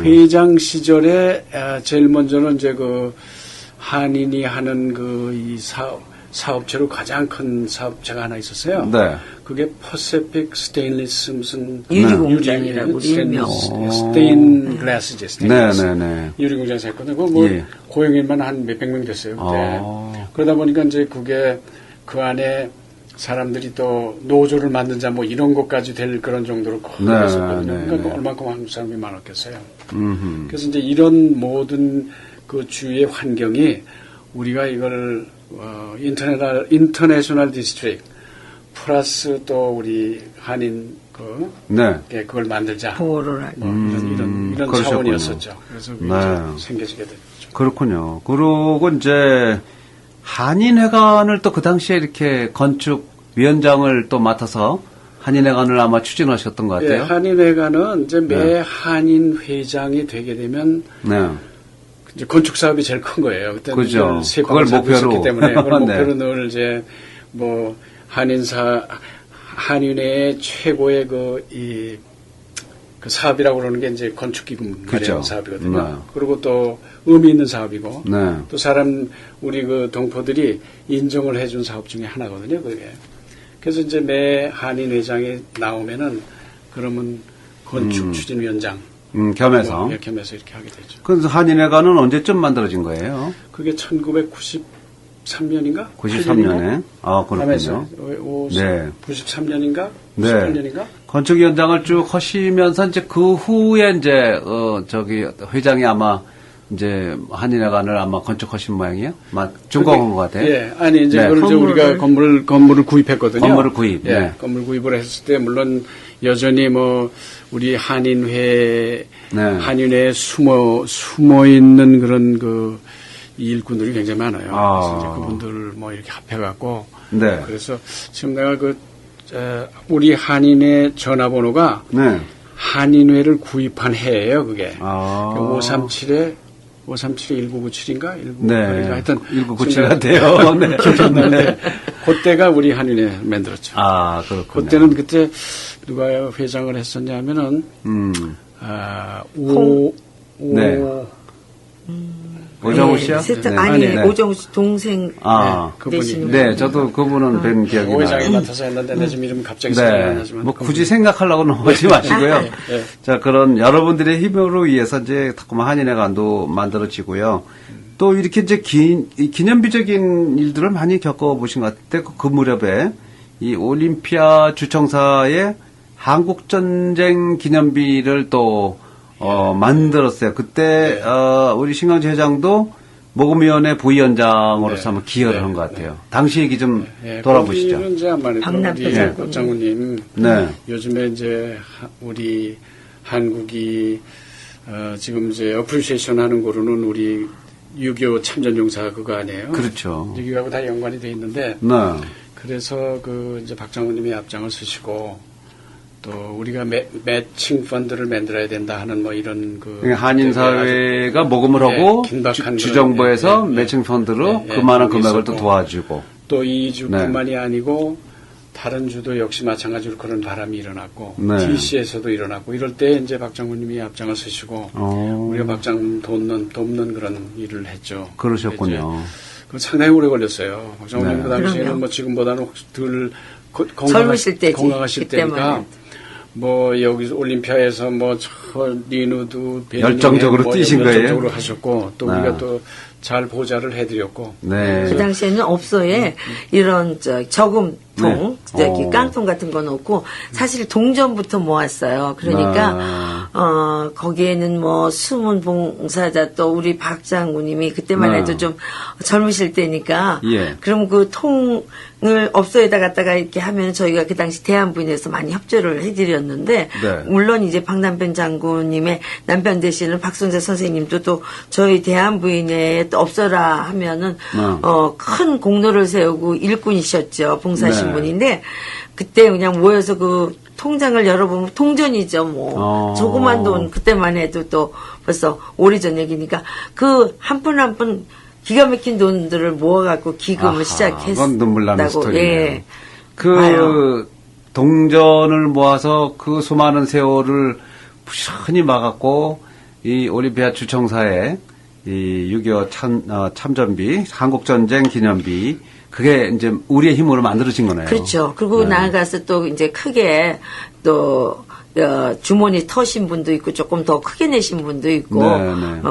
회장 시절에 제일 먼저는 이제 그 한인이 하는 이 사업체로 가장 큰 사업체가 하나 있었어요. 그게 퍼시픽 스테인리스 무슨
유리공장이라고
일명 스테인 글라스지. 유리공장에서 했거든요. 뭐 고용인만 한 몇백 명 됐어요. 그때. 그러다 보니까 이제 그게 그 안에 사람들이 또 노조를 만든자 뭐 이런 것까지 될 그런 정도로 커졌었거든요. 그러니까 얼마큼 한국 사람이 많았겠어요. 그래서 이제 이런 모든 그 주위의 환경이 우리가 이걸 인터내셔널 디스트릭 플러스 또 우리 한인 그걸 만들자.
보호를 하고
이런 차원이었었죠. 그래서 생겨지게 됐죠.
그렇군요. 그리고 이제 한인회관을 또 그 당시에 이렇게 건축위원장을 또 맡아서 한인회관을 아마 추진하셨던 것 같아요.
네, 한인회관은 이제 매 한인 회장이 되게 되면 이제 건축 사업이 제일 큰 거예요. 그때는
그죠.
그걸 목표로 때문에 그걸 목표로 늘 이제 뭐 한인회의 최고의 그 사업이라고 그러는 게 이제 건축기금 마련 사업이거든요. 그리고 또 의미 있는 사업이고 또 우리 그 동포들이 인정을 해준 사업 중에 하나거든요. 그게. 그래서 이제 매 한인 회장이 나오면은 그러면 건축 추진위원장
겸해서
겸해서 이렇게 하게 되죠.
그래서 한인회관은 언제쯤 만들어진 거예요?
그게 1993년인가?
93년에. 그렇군요.
93년인가? 98년인가?
건축위원장을 쭉 하시면서 이제 그 후에 이제 회장이 아마 이제 한인회관을 아마 건축하신 모양이에요. 준공한 것 같아요.
예, 아니 이제 그걸 우리가 건물을 구입했거든요.
건물을 구입.
건물 구입을 했을 때 물론 여전히 뭐 우리 한인회에 숨어 있는 그런 일꾼들이 굉장히 많아요. 그래서 이제 그분들 뭐 이렇게 합해갖고 그래서 지금 내가 우리 한인회 전화번호가 한인회를 구입한 해예요. 그게 537에 1997인가? 하여튼
1997 같아요.
기억이 안 나는데 그때가 우리 한인회 만들었죠.
그렇군요.
그때는 그때 누가 회장을 했었냐면은
네. 오정우 씨요?
아니, 오정우 동생.
그분이.
네, 저도 그분은 뵌 기억이 나요.
오회장이 맡아서 했는데 내 지금 이름 갑자기 생각이 안 나지만.
뭐 굳이 생각하려고 넘어가지 마시고요. 자, 그런 여러분들의 힘으로 위해서 이제 타코마 한인회관도 만들어지고요. 또 이렇게 이제 기념비적인 일들을 많이 겪어보신 것 같은데 그 무렵에 이 올림피아 주청사의 한국전쟁 기념비를 또 만들었어요. 그때 우리 신강재 회장도 모금위원회 부위원장으로서 한번 기여를 한 것 같아요. 당시 얘기 좀 돌아보시죠.
거기는 이제 아무래도 우리 박장훈님 요즘에 이제 우리 한국이 지금 이제 어프리시에이션 하는 거로는 우리 6.25 참전용사 그거 아니에요?
그렇죠.
6.25하고 다 연관이 돼 있는데 그래서 그 이제 박장훈님이 앞장을 서시고 또 우리가 매칭 펀드를 만들어야 된다 하는 뭐 이런
한인 사회가 모금을 하고 주정부에서 매칭 펀드로 그만한 금액을 또 도와주고
또 이 주뿐만이 아니고 다른 주도 역시 마찬가지로 그런 바람이 일어났고 DC에서도 일어났고 이럴 때 이제 박장훈님이 앞장을 서시고 우리가 박장훈 돕는 그런 일을 했죠.
그러셨군요.
그 상당히 오래 걸렸어요. 박장훈님 그 당시에는 뭐 지금보다는 덜
젊으실 때지.
건강하실 때니까 뭐 여기서 올림피아에서 뭐 저 리누도
열정적으로 뛰신 거예요.
열정적으로 하셨고 또 우리가 또 잘 보좌를 해드렸고.
그 당시에는 업소에 이런 저금통, 깡통 같은 거 놓고 사실 동전부터 모았어요. 그러니까 거기에는 뭐 숨은 봉사자 또 우리 박장군님이 그때만 해도 좀 젊으실 때니까 그럼 그 통을 업소에다 갖다가 이렇게 하면 저희가 그 당시 대한부인에서 많이 협조를 해드렸는데 물론 이제 박남편 장군님의 남편 되시는 박순재 선생님도 또 저희 대한부인에 또 업소라 하면은 큰 공로를 세우고 일꾼이셨죠. 봉사신 분인데 그때 그냥 모여서 그 통장을 열어보면 통전이죠. 뭐 조그만 돈 그때만 해도 또 벌써 오래전 얘기니까 그 한 푼 한 푼 기가 막힌 돈들을 모아갖고 기금을 시작했다고.
그건 눈물 나는 스토리네요. 동전을 모아서 그 수많은 세월을 부지런히 막았고 이 올림피아 주청사에 이 6.25 참전비, 한국전쟁 기념비, 그게 이제 우리의 힘으로 만들어진 거네요.
그렇죠. 그리고 나아가서 또 이제 크게 또 주머니 터신 분도 있고 조금 더 크게 내신 분도 있고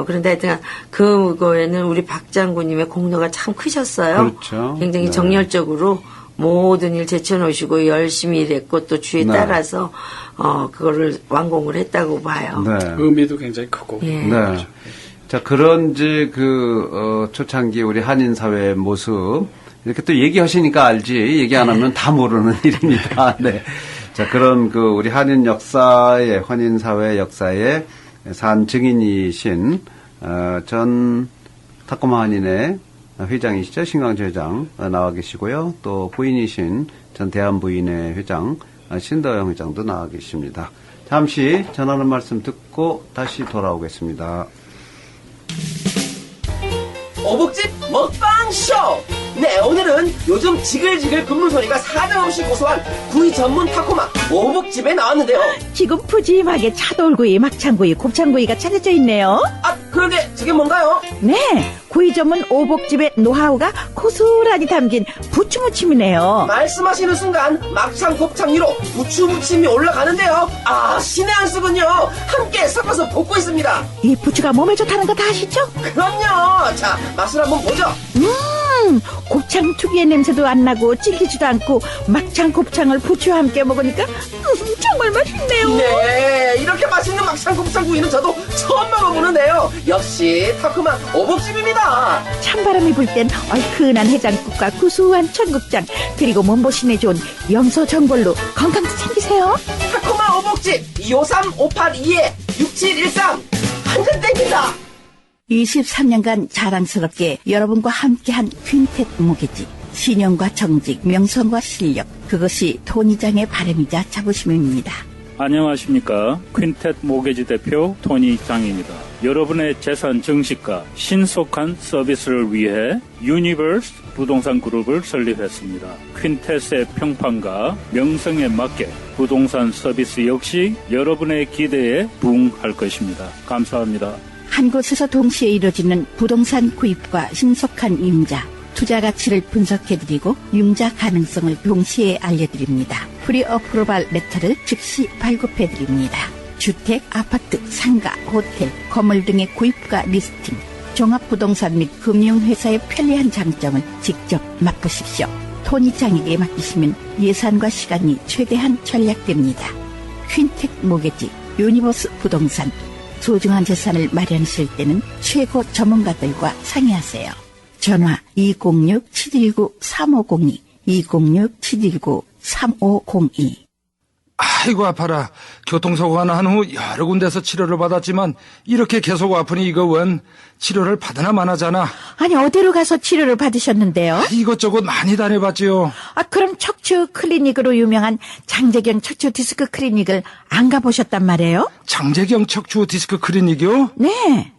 그런데 하여튼 그거에는 우리 박 장군님의 공로가 참 크셨어요.
그렇죠.
굉장히 정열적으로 모든 일 제쳐놓으시고 열심히 일했고 또 주에 따라서 그거를 완공을 했다고 봐요.
의미도 굉장히 크고.
자, 그런 이제 초창기 우리 한인 사회의 모습 이렇게 또 얘기하시니까 알지 얘기 안 하면 다 모르는 일입니다. 자, 그런 우리 한인 역사의 한인 사회 역사의 산 증인이신 전 타코마 한인회 회장이시죠. 신강재 회장 나와 계시고요. 또 부인이신 전 대한부인회 회장 신더영 회장도 나와 계십니다. 잠시 전하는 말씀 듣고 다시 돌아오겠습니다.
어복집 먹방쇼! 네, 오늘은 요즘 지글지글 굽는 소리가 사정없이 고소한 구이 전문 타코마 오복집에 나왔는데요.
지금 푸짐하게 차돌구이, 막창구이, 곱창구이가 차려져 있네요.
그런데 저게 뭔가요?
네, 구이 전문 오복집의 노하우가 고스란히 담긴 부추무침이네요.
말씀하시는 순간 막창 곱창 위로 부추무침이 올라가는데요. 신의 한 수군요. 함께 섞어서 볶고 있습니다.
이 부추가 몸에 좋다는 거 다 아시죠?
그럼요. 자, 맛을 한번 보죠.
곱창 특유의 냄새도 안 나고 찔기지도 않고 막창 곱창을 부추와 함께 먹으니까 정말 맛있네요.
네, 이렇게 맛있는 막창 곱창 구이는 저도 처음 먹어보는데요. 역시 타코마 오복집입니다.
찬바람이 불 땐 얼큰한 해장국과 구수한 청국장 그리고 몸보신에 좋은 염소 전골로 건강도 챙기세요.
타코마 오복집 253-582-6713 한잔 땡긴다.
23년간 자랑스럽게 여러분과 함께한 퀸텟 모기지. 신용과 정직, 명성과 실력, 그것이 토니장의 바람이자 자부심입니다.
안녕하십니까. 퀸텟 모기지 대표 토니장입니다. 여러분의 재산 증식과 신속한 서비스를 위해 유니버스 부동산 그룹을 설립했습니다. 퀸텟의 평판과 명성에 맞게 부동산 서비스 역시 여러분의 기대에 부응할 것입니다. 감사합니다.
한 곳에서 동시에 이루어지는 부동산 구입과 신속한 융자, 투자 가치를 분석해드리고 융자 가능성을 동시에 알려드립니다. 프리 어프로발 레터를 즉시 발급해드립니다. 주택, 아파트, 상가, 호텔, 건물 등의 구입과 리스팅, 종합부동산 및 금융회사의 편리한 장점을 직접 맛보십시오. 토니장에게 맡기시면 예산과 시간이 최대한 절약됩니다. 퀸텍 모게지, 유니버스 부동산, 소중한 재산을 마련하실 때는 최고 전문가들과 상의하세요. 전화 206-719-3502, 206-719-3502.
아이고 아파라. 교통사고가 난 후 여러 군데서 치료를 받았지만 이렇게 계속 아프니 이거 원 치료를 받으나 마나잖아.
아니 어디로 가서 치료를 받으셨는데요?
이것저것 많이 다녀봤지요.
그럼 척추 클리닉으로 유명한 장재경 척추 디스크 클리닉을 안 가보셨단 말이에요?
장재경 척추 디스크 클리닉이요?
네.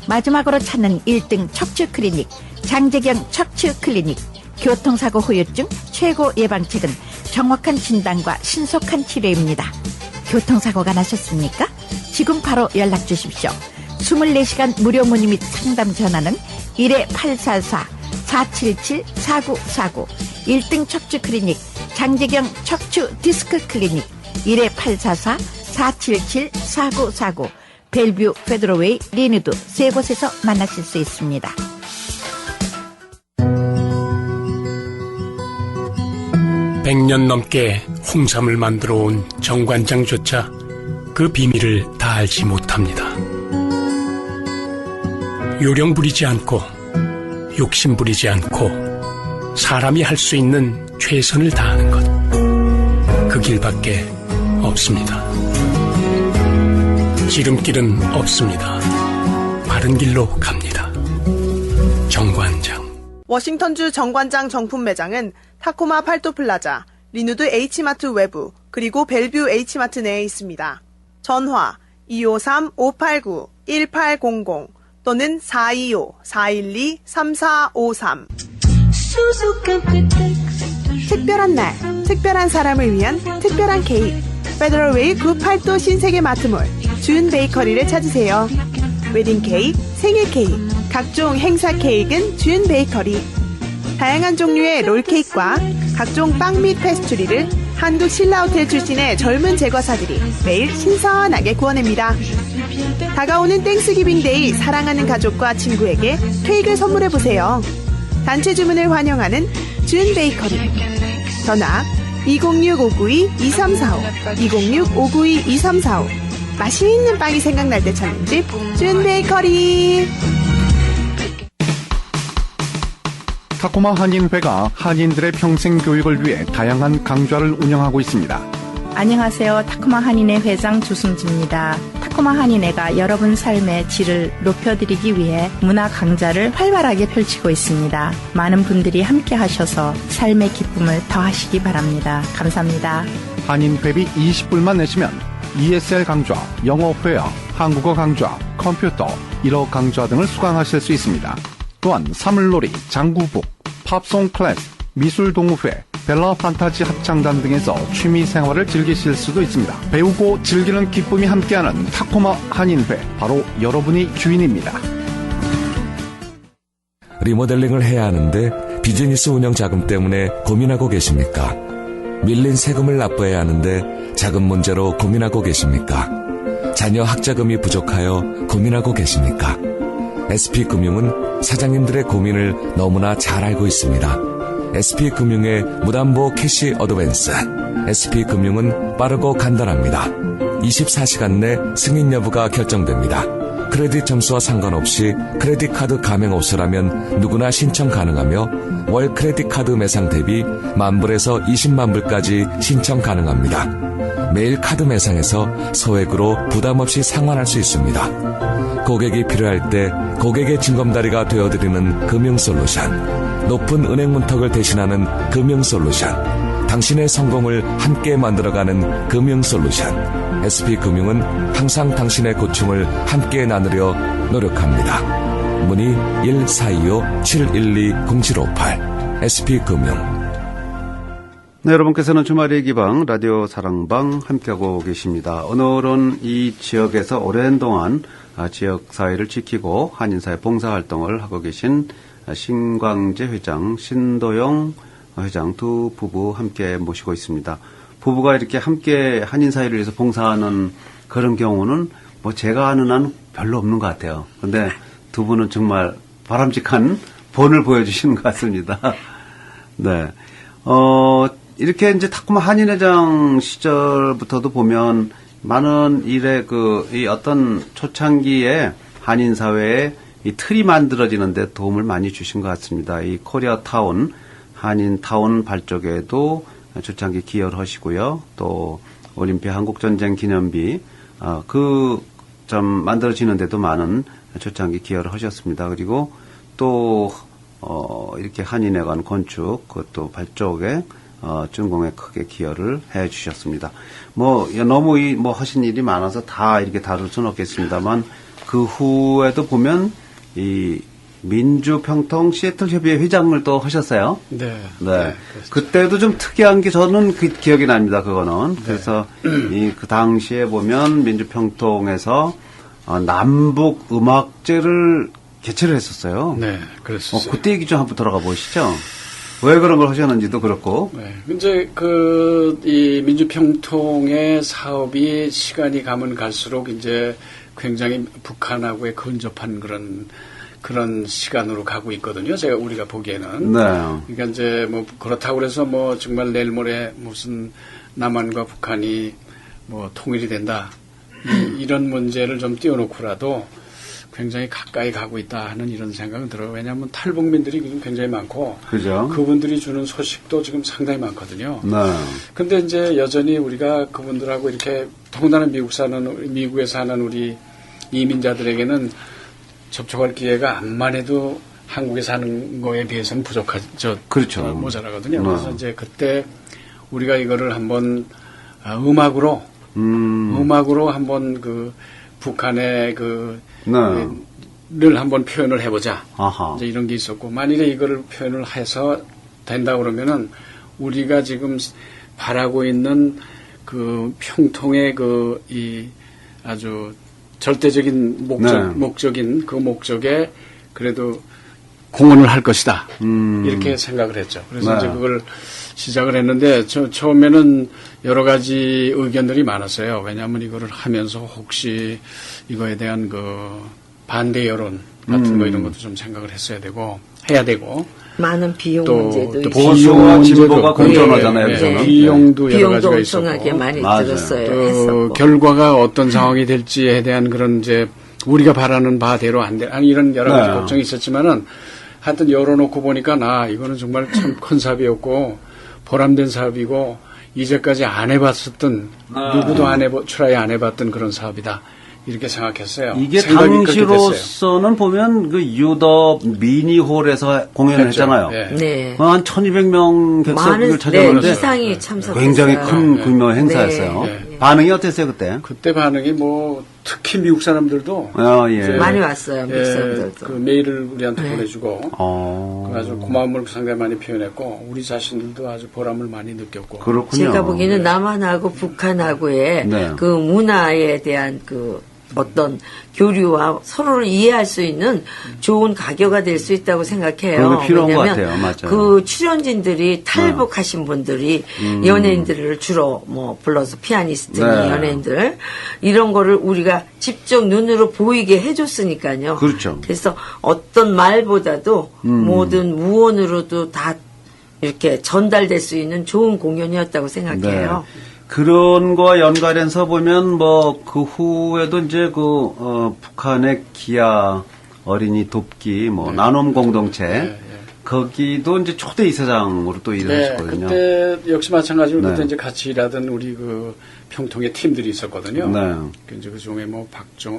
마지막으로 찾는 1등 척추 클리닉 장재경 척추 클리닉. 교통사고 후유증 최고 예방책은 정확한 진단과 신속한 치료입니다. 교통사고가 나셨습니까? 지금 바로 연락 주십시오. 24시간 무료 문의 및 상담 전화는 1-844-477-4949 1등 척추 클리닉 장재경 척추 디스크 클리닉 1-844-477-4949 벨뷰, 페드로웨이, 리누드 세 곳에서 만나실 수 있습니다.
100년 넘게 홍삼을 만들어 온 정관장조차 그 비밀을 다 알지 못합니다. 요령 부리지 않고 욕심 부리지 않고 사람이 할 수 있는 최선을 다하는 것. 그 길밖에 없습니다. 지름길은 없습니다. 바른 길로 갑니다. 정관장.
워싱턴주 정관장 정품 매장은 타코마 팔도플라자, 리누드 H마트 외부, 그리고 벨뷰 H마트 내에 있습니다. 전화 253-589-1800 또는 425-412-3453. 특별한 날, 특별한 사람을 위한 특별한 케이크. 페더럴웨이 98도 신세계 마트몰 준 베이커리를 찾으세요. 웨딩 케이크, 생일 케이크, 각종 행사 케이크는 준 베이커리. 다양한 종류의 롤케이크와 각종 빵 및 페스트리를 한국 신라호텔 출신의 젊은 제과사들이 매일 신선하게 구워냅니다. 다가오는 땡스기빙데이 사랑하는 가족과 친구에게 케이크를 선물해보세요. 단체 주문을 환영하는 준 베이커리. 전화 206-592-2345 206-592-2345. 맛있는 빵이 생각날 때 찾는 집 준 베이커리.
타코마 한인회가 한인들의 평생 교육을 위해 다양한 강좌를 운영하고 있습니다.
안녕하세요. 타코마 한인회 회장 주승지입니다. 타코마 한인회가 여러분 삶의 질을 높여드리기 위해 문화 강좌를 활발하게 펼치고 있습니다. 많은 분들이 함께 하셔서 삶의 기쁨을 더하시기 바랍니다. 감사합니다.
한인회비 20불만 내시면 ESL 강좌, 영어 회화, 한국어 강좌, 컴퓨터, 일어 강좌 등을 수강하실 수 있습니다. 또한 사물놀이, 장구북, 팝송 클래스, 미술 동호회, 벨라 판타지 합창단 등에서 취미 생활을 즐기실 수도 있습니다. 배우고 즐기는 기쁨이 함께하는 타코마 한인회, 바로 여러분이 주인입니다.
리모델링을 해야 하는데 비즈니스 운영 자금 때문에 고민하고 계십니까? 밀린 세금을 납부해야 하는데 자금 문제로 고민하고 계십니까? 자녀 학자금이 부족하여 고민하고 계십니까? SP금융은 사장님들의 고민을 너무나 잘 알고 있습니다. SP금융의 무담보 캐시 어드밴스. SP금융은 빠르고 간단합니다. 24시간 내 승인 여부가 결정됩니다. 크레딧 점수와 상관없이 크레딧 카드 가맹 업소라면 누구나 신청 가능하며 월 크레딧 카드 매상 대비 10,000불에서 200,000불까지 신청 가능합니다. 매일 카드 매상에서 소액으로 부담 없이 상환할 수 있습니다. 고객이 필요할 때 고객의 징검다리가 되어드리는 금융솔루션. 높은 은행 문턱을 대신하는 금융솔루션. 당신의 성공을 함께 만들어가는 금융솔루션. SP금융은 항상 당신의 고충을 함께 나누려 노력합니다. 문의 1425-712-0758 SP금융.
네, 여러분께서는 주말의 기방 라디오 사랑방 함께하고 계십니다. 오늘은 이 지역에서 오랜 동안 지역 사회를 지키고 한인사회 봉사활동을 하고 계신 신광재 회장, 신도영 회장 두 부부 함께 모시고 있습니다. 부부가 이렇게 함께 한인사회를 위해서 봉사하는 그런 경우는 뭐 제가 아는 한 별로 없는 것 같아요. 근데 두 분은 정말 바람직한 본을 보여주시는 것 같습니다. 네. 이렇게 이제 타코마 한인회장 시절부터도 보면 많은 일에 이 어떤 초창기에 한인사회에 이 틀이 만들어지는데 도움을 많이 주신 것 같습니다. 이 코리아타운, 한인타운 발족에도 초창기 기여를 하시고요. 또 올림픽 한국전쟁 기념비, 좀 만들어지는데도 많은 초창기 기여를 하셨습니다. 그리고 또, 이렇게 한인회관 건축, 그것도 발족에 준공에 크게 기여를 해 주셨습니다. 너무 하신 일이 많아서 다 이렇게 다룰 수는 없겠습니다만, 그 후에도 보면, 이 민주평통 시애틀 협의회 회장을 또 하셨어요.
네.
네. 그때도 좀 특이한 게 저는 기억이 납니다, 그거는. 네. 그래서 그 당시에 보면 민주평통에서 남북 음악제를 개최를 했었어요.
네, 그랬었어요.
그때 얘기 좀 한번 들어가 보시죠. 왜 그런 걸 하셨는지도 그렇고.
네. 이제 이 민주평통의 사업이 시간이 가면 갈수록 이제 굉장히 북한하고의 근접한 그런 시간으로 가고 있거든요. 우리가 보기에는.
네.
그러니까 이제 그렇다고 그래서 정말 내일 모레 무슨 남한과 북한이 통일이 된다. 이런 문제를 좀 띄워놓고라도 굉장히 가까이 가고 있다 하는 이런 생각은 들어요. 왜냐하면 탈북민들이 지금 굉장히 많고.
그죠.
그분들이 주는 소식도 지금 상당히 많거든요.
네.
근데 이제 여전히 우리가 그분들하고 이렇게 더군다나 미국에 사는 우리 이민자들에게는 접촉할 기회가 암만 해도 한국에 사는 거에 비해서는
그렇죠.
모자라거든요. 그래서 이제 그때 우리가 이거를 한번 음악으로 한번 북한의 를 한번 표현을 해보자.
아하.
이제 이런 게 있었고, 만일에 이거를 표현을 해서 된다 그러면은 우리가 지금 바라고 있는 평통의 이 아주 절대적인 목적에 그래도 공헌을 할 것이다. 이렇게 생각을 했죠. 그래서 이제 그걸 시작을 했는데, 처음에는 여러 가지 의견들이 많았어요. 왜냐하면 이거를 하면서 혹시 이거에 대한 반대 여론 같은 거 이런 것도 좀 생각을 해야 되고.
많은 비용
또
문제도 있고.
보수와 진보가 공존하잖아요.
네. 비용도 여러 가지가 있었고.
엄청나게 많이 들었어요.
또
했었고.
결과가 어떤 상황이 될지에 대한 그런 이제 우리가 바라는 바대로 안 돼. 이런 여러 가지 걱정이 있었지만은 하여튼 열어놓고 보니까 이거는 정말 참 큰 사업이었고 보람된 사업이고 이제까지 안 해봤었던 누구도 트라이 안 해봤던 그런 사업이다. 이렇게 생각했어요.
이게 당시로서는 보면 유럽 미니홀에서 공연을 했잖아요.
네.
한 1200명 객석을 찾아오는데
이상이 참석했어요.
굉장히 큰 규모 행사였어요.
네.
반응이 어땠어요 그때?
그때 반응이 특히 미국 사람들도
많이 왔어요. 미국 사람들도.
그 메일을 우리한테 보내주고 아주 고마움을 상당히 많이 표현했고 우리 자신들도 아주 보람을 많이 느꼈고.
그렇군요.
제가 보기에는 남한하고 북한하고의 그 문화에 대한 어떤 교류와 서로를 이해할 수 있는 좋은 가교가 될 수 있다고 생각해요.
그런 게 필요한 것
왜냐하면
같아요. 맞아요.
그 출연진들이 탈북하신 분들이 연예인들을 주로 불러서 피아니스트니 연예인들 이런 거를 우리가 직접 눈으로 보이게 해줬으니까요.
그렇죠.
그래서 어떤 말보다도 모든 무언으로도 다 이렇게 전달될 수 있는 좋은 공연이었다고 생각해요.
네. 그런 거와 연관해서 보면 그 후에도 이제 북한의 기아 어린이 돕기 나눔 공동체 거기도 이제 초대 이사장으로 또 일을 하셨거든요.
그때 역시 마찬가지로 그때 이제 같이 일하던 우리 평통의 팀들이 있었거든요. 이제 그 중에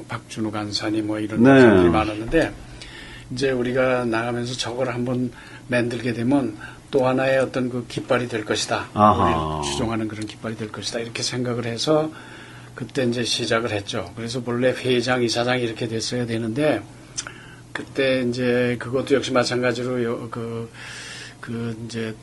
박준우 간사니 이런 팀들이 많았는데 이제 우리가 나가면서 저걸 한번 만들게 되면 또 하나의 어떤 깃발이 될 것이다. 우리를 추종하는 그런 깃발이 될 것이다. 이렇게 생각을 해서 그때 이제 시작을 했죠. 그래서 본래 회장, 이사장이 이렇게 됐어야 되는데 그때 이제 그것도 역시 마찬가지로 이제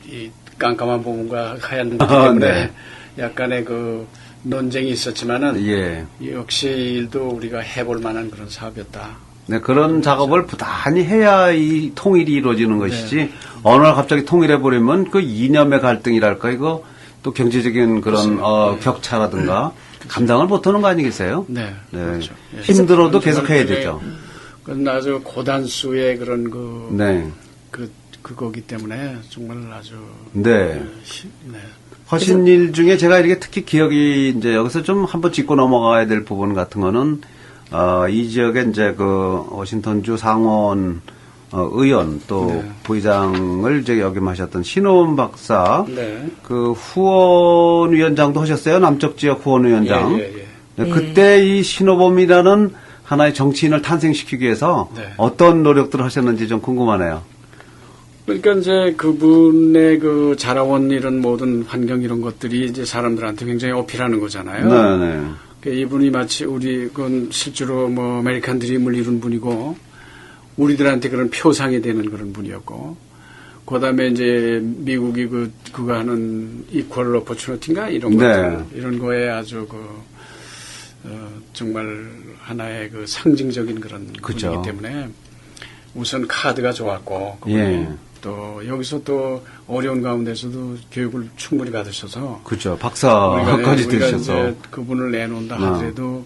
이 깜깜한 부분과 하얀 눈 때문에
네.
약간의 그 논쟁이 있었지만은
예.
역시 일도 우리가 해볼 만한 그런 사업이었다.
네, 그런 작업을 부단히 해야 이 통일이 이루어지는 것이지,
네.
어느 날 갑자기 통일해버리면 그 이념의 갈등이랄까, 이거 또 경제적인 그런, 격차라든가, 감당을 못하는 거 아니겠어요?
네.
네.
그렇죠. 예.
힘들어도 계속 해야
정말
되죠.
그건 아주 고단수의 그런
네.
그거기 때문에 정말 아주.
네.
네.
하신 일 중에 제가 이렇게 특히 기억이 이제 여기서 좀 한번 짚고 넘어가야 될 부분 같은 거는, 이 지역에 이제 그 워싱턴주 상원 의원 또
네.
부의장을 이제 역임하셨던 신호원 박사,
네.
그 후원위원장도 하셨어요. 남쪽 지역 후원위원장.
예.
네, 그때 이 신호범이라는 하나의 정치인을 탄생시키기 위해서
네.
어떤 노력들을 하셨는지 좀 궁금하네요.
그러니까 이제 그분의 그 자라온 이런 모든 환경 이런 것들이 이제 사람들한테 굉장히 어필하는 거잖아요.
네네.
그러니까 이분이 마치 그건 실제로 뭐 아메리칸 드림을 이룬 분이고 우리들한테 그런 표상이 되는 그런 분이었고 그다음에 이제 미국이 그가 하는 이퀄 오퍼추니티인가 이런 것들
네.
이런 거에 아주 정말 하나의 그 상징적인 그런
그죠.
분이기 때문에 우선 카드가 좋았고 그분이
예.
또 여기서 또 어려운 가운데서도 교육을 충분히 받으셔서
그죠. 박사까지
우리가
들으셔서.
이제 그분을 내놓는다 하더라도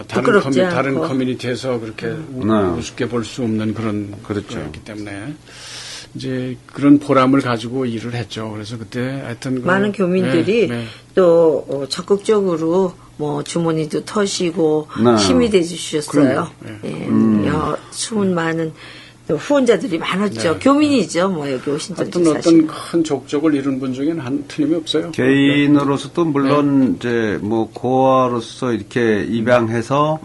부끄럽지
다른
않고.
커뮤니티에서 그렇게 우습게 볼 수 없는 그런
그렇죠.
거였기 때문에 이제 그런 보람을 가지고 일을 했죠. 그래서 그때 하여튼
많은 교민들이
네.
또 적극적으로 뭐 주머니도 터시고
네.
힘이 돼주셨어요.
그럼요.
예. 숨은 많은 또 후원자들이 많았죠.
네.
교민이죠. 뭐 여기 오신턴
하여튼
사실.
어떤 큰 족적을 이룬 분 중에는 틀림이 없어요.
개인으로서도 물론 이제 뭐 고아로서 이렇게 입양해서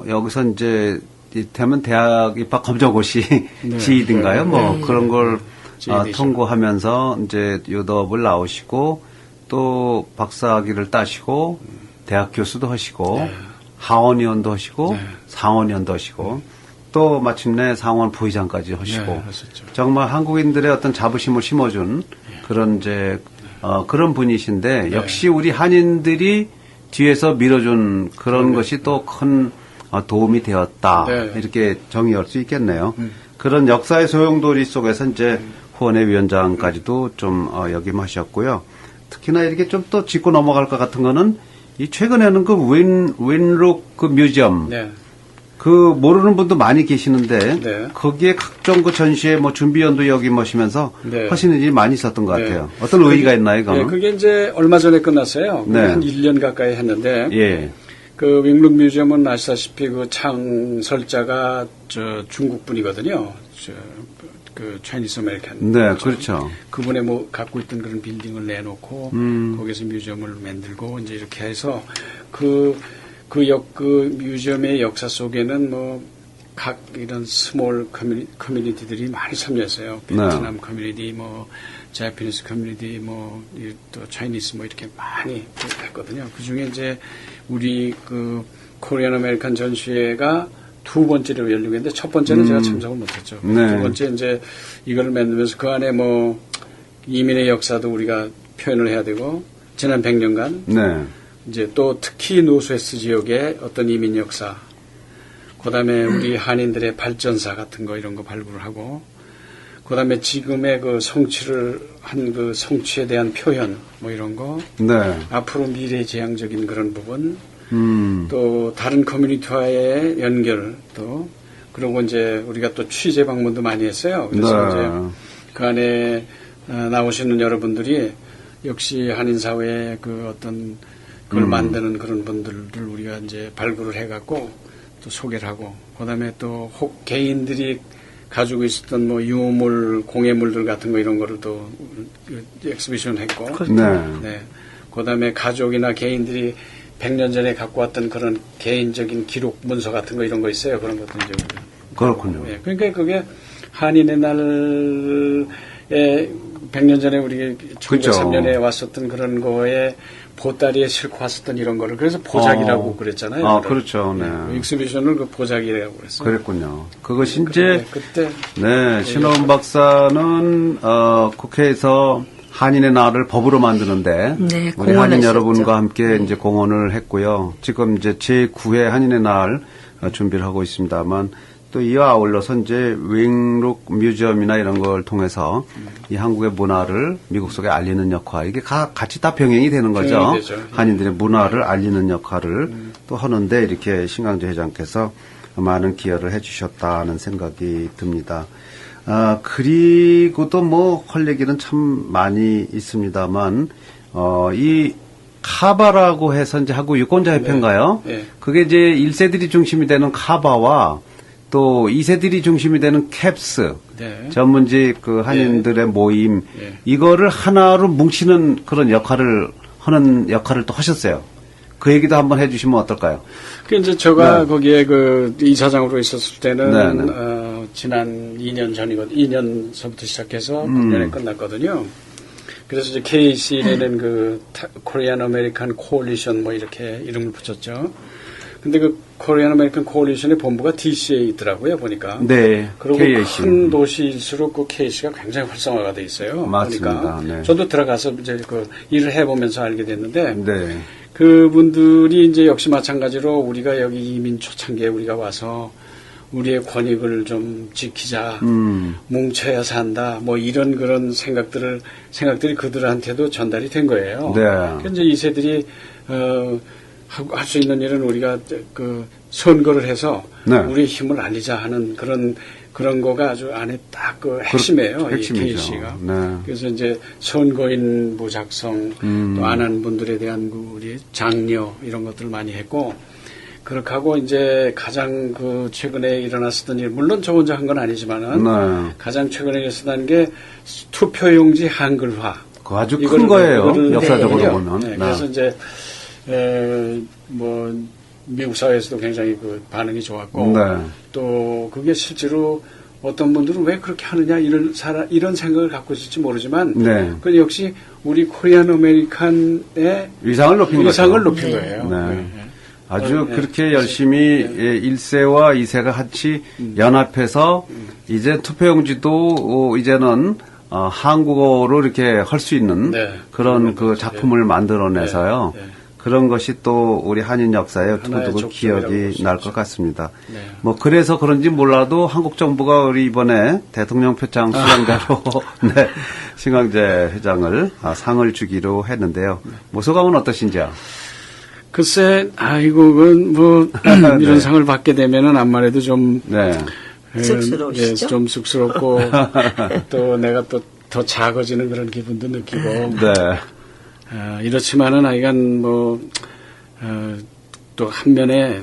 여기서 이제 이태면 대학 입학 검정고시
네.
지휘든가요? 뭐
네.
그런 걸
지휘되죠.
통과하면서 이제 유더업을 나오시고 또 박사학위를 따시고 대학 교수도 하시고
네.
하원의원도 하시고
네.
상원의원도 하시고 또 마침내 상원 부의장까지 하시고
네, 하셨죠.
정말 한국인들의 어떤 자부심을 심어준 그런 이제 그런 분이신데 역시 우리 한인들이 뒤에서 밀어준 그런 것이 또 큰 도움이 되었다
네.
이렇게 정의할 수 있겠네요. 그런 역사의 소용돌이 속에서 이제 후원회 위원장까지도 좀 역임하셨고요. 특히나 이렇게 좀 또 짚고 넘어갈 것 같은 거는 이 최근에는 그 윈룩 그 뮤지엄
네.
그 모르는 분도 많이 계시는데
네.
거기에 각종 그 전시회 뭐 준비연도 역임하시면서
네.
하시는 일이 많이 있었던 것
네.
같아요. 어떤 의의가 있나요,
네,
그거는?
그게 이제 얼마 전에 끝났어요. 그게
네.
한 1년 가까이 했는데
예.
그 윙룩 뮤지엄은 아시다시피 그 창설자가 중국 분이거든요. 그 차이니스 아메리칸.
네, 그렇죠.
그분의 뭐 갖고 있던 그런 빌딩을 내놓고 거기서 뮤지엄을 만들고 이제 이렇게 해서 그 뮤지엄의 역사 속에는 뭐 각 이런 스몰 커뮤니티들이 많이 참여했어요. 베트남 커뮤니티, 뭐 자이피니스 커뮤니티, 뭐 또 차이니스 뭐 이렇게 많이 했거든요. 그 중에 이제 우리 그 코리안 아메리칸 전시회가 두 번째로 열리고 했는데 첫 번째는 제가 참석을 못했죠.
네.
두 번째 이제 이걸 만들면서 그 안에 뭐 이민의 역사도 우리가 표현을 해야 되고 지난 100년간
네.
이제 또 특히 노스웨스트 지역의 어떤 이민 역사, 그다음에 우리 한인들의 발전사 같은 거 이런 거 발굴을 하고, 그다음에 지금의 그 성취를 한 그 성취에 대한 표현 뭐 이런 거,
네.
앞으로 미래지향적인 그런 부분, 또 다른 커뮤니티와의 연결 또 그리고 이제 우리가 또 취재 방문도 많이 했어요. 그래서
네.
이제 그 안에 나오시는 여러분들이 역시 한인 사회의 그 어떤 그걸 만드는 그런 분들을 우리가 이제 발굴을 해갖고 또 소개를 하고, 그다음에 또 개인들이 가지고 있었던 뭐 유물, 공예물들 같은 거 이런 거를 또 엑스비션 했고, 네. 그다음에 가족이나 개인들이 100년 전에 갖고 왔던 그런 개인적인 기록 문서 같은 거 이런 거 있어요. 그런 것도 이제 우리가.
그렇군요.
네. 그러니까 그게 한인의 날에 100년 전에 우리
그죠.
1903년에 왔었던 그런 거에 보따리에 싣고 왔었던 이런 거를 그래서 보자기라고 그랬잖아요.
아,
그걸.
그렇죠. 네.
익스비션을 그 보자기라고 그랬어요.
그랬군요. 그것이 이제
그때
네, 신호원 박사는 국회에서 한인의 날을 법으로 만드는데
네,
우리 한인
공헌하셨죠.
여러분과 함께 이제 공헌을 했고요. 지금 이제 제9회 한인의 날 준비를 하고 있습니다만 또 이와 아울러서 이제 윙룩 뮤지엄이나 이런 걸 통해서 이 한국의 문화를 미국 속에 알리는 역할 이게 같이 다 병행이 되는 거죠.
병행이 되죠.
한인들의 문화를 알리는 역할을 또 하는데 이렇게 신강재 회장께서 많은 기여를 해주셨다는 생각이 듭니다. 그리고 또 뭐 할 얘기는 참 많이 있습니다만 이 카바라고 해서 이제 한국 유권자협회인가요?
네.
그게 이제 1세들이 중심이 되는 카바와 또 2세들이 중심이 되는 캡스
네.
전문직 그 한인들의 모임 이거를 하나로 뭉치는 그런 역할을 하는 역할을 또 하셨어요. 그 얘기도 한번 해주시면 어떨까요?
그 이제 제가
네.
거기에 그 이사장으로 있었을 때는
네, 네.
지난 2년 전이거든. 2년서부터 시작해서 금년에 끝났거든요. 그래서 이제 KCN에는 그 코리안 아메리칸 코올리션 뭐 이렇게 이름을 붙였죠. 근데 그 코리안 아메리칸 코올리션의 본부가 DC에 있더라고요, 보니까.
네.
그리고
KAC.
큰 도시일수록 그 KC가 굉장히 활성화가 돼 있어요.
맞습니다.
보니까.
네.
저도 들어가서 이제 그 일을 해보면서 알게 됐는데.
네.
그분들이 이제 역시 마찬가지로 우리가 여기 이민 초창기에 우리가 와서 우리의 권익을 좀 지키자, 뭉쳐야 산다, 뭐 이런 그런 생각들이 그들한테도 전달이 된 거예요.
네.
그래서 이제 2세들이, 할 수 있는 일은 우리가 그 선거를 해서
네.
우리의 힘을 알리자 하는 그런 거가 아주 안에 딱 그 핵심이에요.
핵심이죠.
이 KC가.
네.
그래서 이제 선거인부 작성, 또 안 한 분들에 대한 그 우리 장려 이런 것들을 많이 했고, 그렇게 하고 이제 가장 그 최근에 일어났었던 일, 물론 저 혼자 한 건 아니지만은
네.
가장 최근에 일어났던 게 투표용지 한글화.
그 아주 큰 거예요. 역사적으로
네,
보면.
네,
네.
그래서 이제 뭐 미국 사회에서도 굉장히 그 반응이 좋았고,
네.
또 그게 실제로 어떤 분들은 왜 그렇게 하느냐 이런 생각을 갖고 있을지 모르지만,
네.
그 역시 우리 코리안 아메리칸의
위상을 높인 거죠.
위상을 높인 거예요.
네.
네.
아주
네.
그렇게 열심히 1세와 2세가 같이 연합해서 이제 투표용지도 이제는 한국어로 이렇게 할 수 있는
네.
그런 그 작품을 만들어내서요.
네.
그런 것이 또 우리 한인 역사에
하나의
두고두고
족적이라고 볼
기억이
수
날
있죠.
것 같습니다.
네.
뭐 그래서 그런지 몰라도 한국 정부가 우리 이번에 대통령 표창 수상자로 네, 신강재 회장을 상을 주기로 했는데요. 뭐 소감은 어떠신지요?
글쎄, 아이고, 뭐 이런
네.
상을 받게 되면은 암말해도 좀
네.
쑥스러우시죠?
예, 좀 쑥스럽고 또 내가 또 더 작아지는 그런 기분도 느끼고.
네.
이렇지만은 하여간 뭐 또 한면에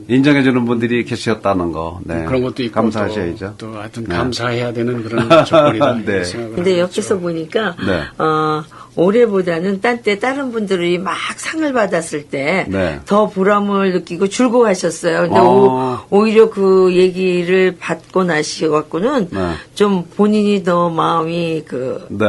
인정해주는 분들이 계셨다는 거. 네.
그런 것도 있고
감사하셔야죠.
또 하여튼
네.
감사해야 되는 그런 조건이다.
네.
이렇게 생각을
근데
하고
여기서
있죠.
보니까
네.
올해보다는 딴 때 다른 분들이 막 상을 받았을 때
네.
더 보람을 느끼고 즐거워하셨어요. 근데
어.
오히려 그 얘기를 받고 나셔갖고는
네.
좀 본인이 더 마음이
네.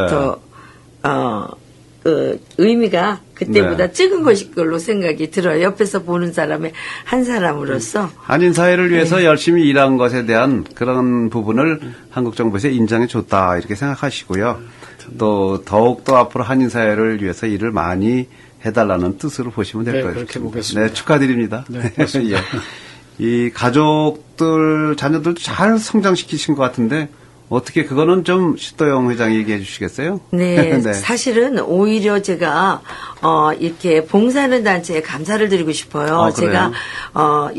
의미가 그때보다
네.
적은 것일 걸로 생각이 들어요. 옆에서 보는 사람의 한 사람으로서.
한인 사회를 위해서
네.
열심히 일한 것에 대한 그런 부분을 한국 정부에서 인정해 줬다 이렇게 생각하시고요. 또 더욱더 앞으로 한인 사회를 위해서 일을 많이 해달라는 뜻으로 보시면 될
네,
거예요.
그렇게 보겠습니다.
네, 축하드립니다.
네, 고맙습니다.
예. 이 가족들, 자녀들도 잘 성장시키신 것 같은데 어떻게 그거는 좀 시도영 회장 얘기해 주시겠어요?
네,
네.
사실은 오히려 제가 이렇게 봉사하는 단체에 감사를 드리고 싶어요.
아,
제가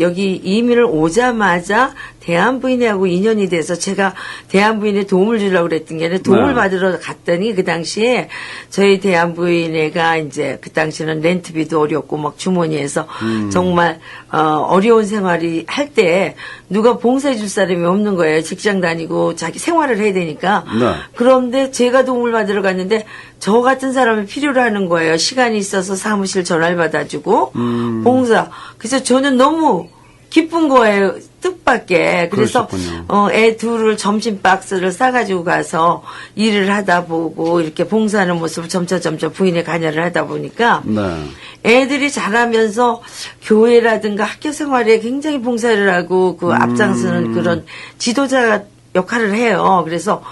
여기 이민을 오자마자 대한부인회하고 인연이 돼서 제가 대한부인회 도움을 주려고 그랬던 게 아니라 도움을
네.
받으러 갔더니 그 당시에 저희 대한부인회가 이제 그 당시에는 렌트비도 어렵고 막 주머니에서 정말 어려운 생활이 할 때 누가 봉사해 줄 사람이 없는 거예요. 직장 다니고 자기 생활을 해야 되니까.
네.
그런데 제가 도움을 받으러 갔는데 저 같은 사람이 필요로 하는 거예요. 시간이 있어서 사무실 전화를 받아주고 봉사. 그래서 저는 너무 기쁜 거예요. 뜻밖의. 그래서
그러셨군요.
애 둘을 점심 박스를 싸가지고 가서 일을 하다 보고 이렇게 봉사하는 모습을 점차 부인의 관여를 하다 보니까
네.
애들이 자라면서 교회라든가 학교 생활에 굉장히 봉사를 하고 그 앞장서는 그런 지도자 역할을 해요. 그래서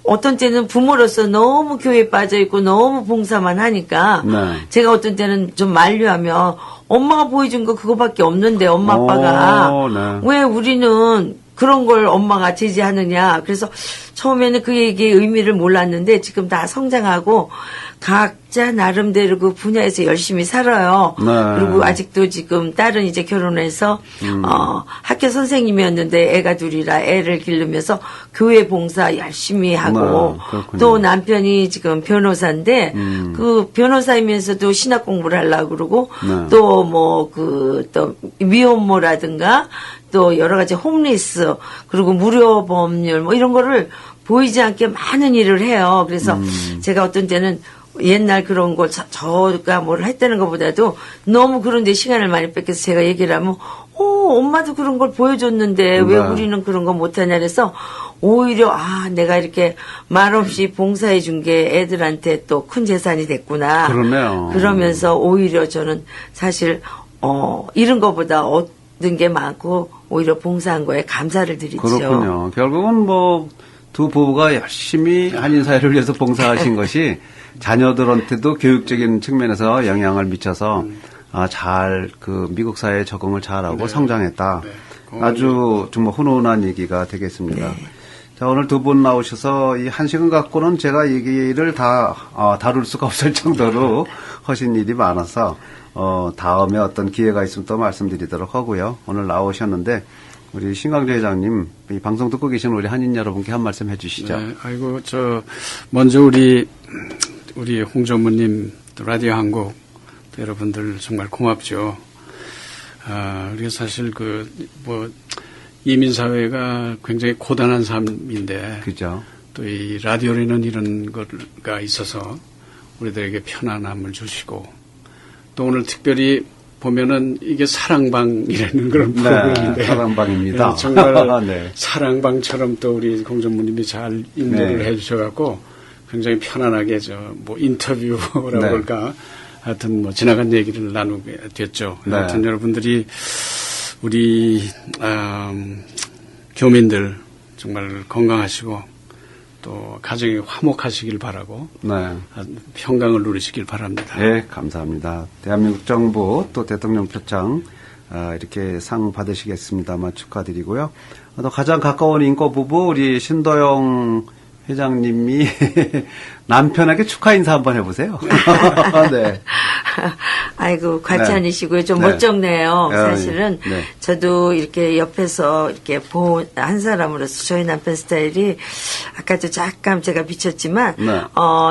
어떤 때는 부모로서 너무 교회에 빠져 있고 너무 봉사만 하니까
네.
제가 어떤 때는 좀 만류하면 엄마가 보여준 거 그거밖에 없는데 엄마 아빠가
네.
왜 우리는 그런 걸 엄마가 제지하느냐. 그래서 처음에는 그 얘기의 의미를 몰랐는데 지금 다 성장하고 각자 나름대로 그 분야에서 열심히 살아요.
네.
그리고 아직도 지금 딸은 이제 결혼해서 학교 선생님이었는데 애가 둘이라 애를 기르면서 교회 봉사 열심히 하고
그렇군요.
또 남편이 지금 변호사인데 그 변호사이면서도 신학 공부를 하려고 그러고
네.
또 뭐 또 미혼모라든가 또 여러 가지 홈리스 그리고 무료 법률 뭐 이런 거를 보이지 않게 많은 일을 해요. 그래서 제가 어떤 때는 옛날 그런 걸 저가 뭘 했다는 것보다도 너무 그런데 시간을 많이 뺏겨서 제가 얘기를 하면 엄마도 그런 걸 보여줬는데 왜 우리는 그런 거 못하냐 그래서 오히려 내가 이렇게 말없이 봉사해 준 게 애들한테 또 큰 재산이 됐구나.
그러네요.
그러면서 오히려 저는 사실 이런 거보다 얻은 게 많고 오히려 봉사한 거에 감사를 드리죠.
그렇군요. 결국은 뭐 두 부부가 열심히 한인사회를 위해서 봉사하신 것이 자녀들한테도 교육적인 측면에서 영향을 미쳐서 잘 그 미국 사회에 적응을 잘하고 성장했다. 아주 정말 훈훈한 얘기가 되겠습니다. 자, 오늘 두 분 나오셔서 이 한 시간 갖고는 제가 얘기를 다 다룰 수가 없을 정도로 하신 일이 많아서 다음에 어떤 기회가 있으면 또 말씀드리도록 하고요. 오늘 나오셨는데 우리 신강조 회장님 이 방송 듣고 계신 우리 한인 여러분께 한 말씀 해주시죠.
네, 먼저 우리 홍 전무님 또 라디오 한국 또 여러분들 정말 고맙죠. 우리가 사실 이민 사회가 굉장히 고단한 삶인데,
그죠.
또 이 라디오라는 이런 거가 있어서 우리들에게 편안함을 주시고, 또 오늘 특별히 보면은 이게 사랑방이라는 그런 프로그램인데,
사랑방입니다.
네, 정말
네.
사랑방처럼 또 우리 홍 전무님이 잘 인도를 해주셔갖고 굉장히 편안하게 인터뷰라고 할까, 하여튼 지나간 얘기를 나누게 됐죠. 하여튼 여러분들이 우리 교민들 정말 건강하시고 또 가정이 화목하시길 바라고 평강을 누리시길 바랍니다.
네, 감사합니다. 대한민국 정부 또 대통령 표창 이렇게 상 받으시겠습니다만 축하드리고요. 또 가장 가까운 인권 부부 우리 신도영 회장님이 남편에게 축하 인사 한번 해보세요. 네.
아이고, 과찬이시고요. 좀 멋쩍네요. 사실은
네.
저도 이렇게 옆에서 이렇게 본 한 사람으로서 저희 남편 스타일이 아까도 잠깐 제가 비쳤지만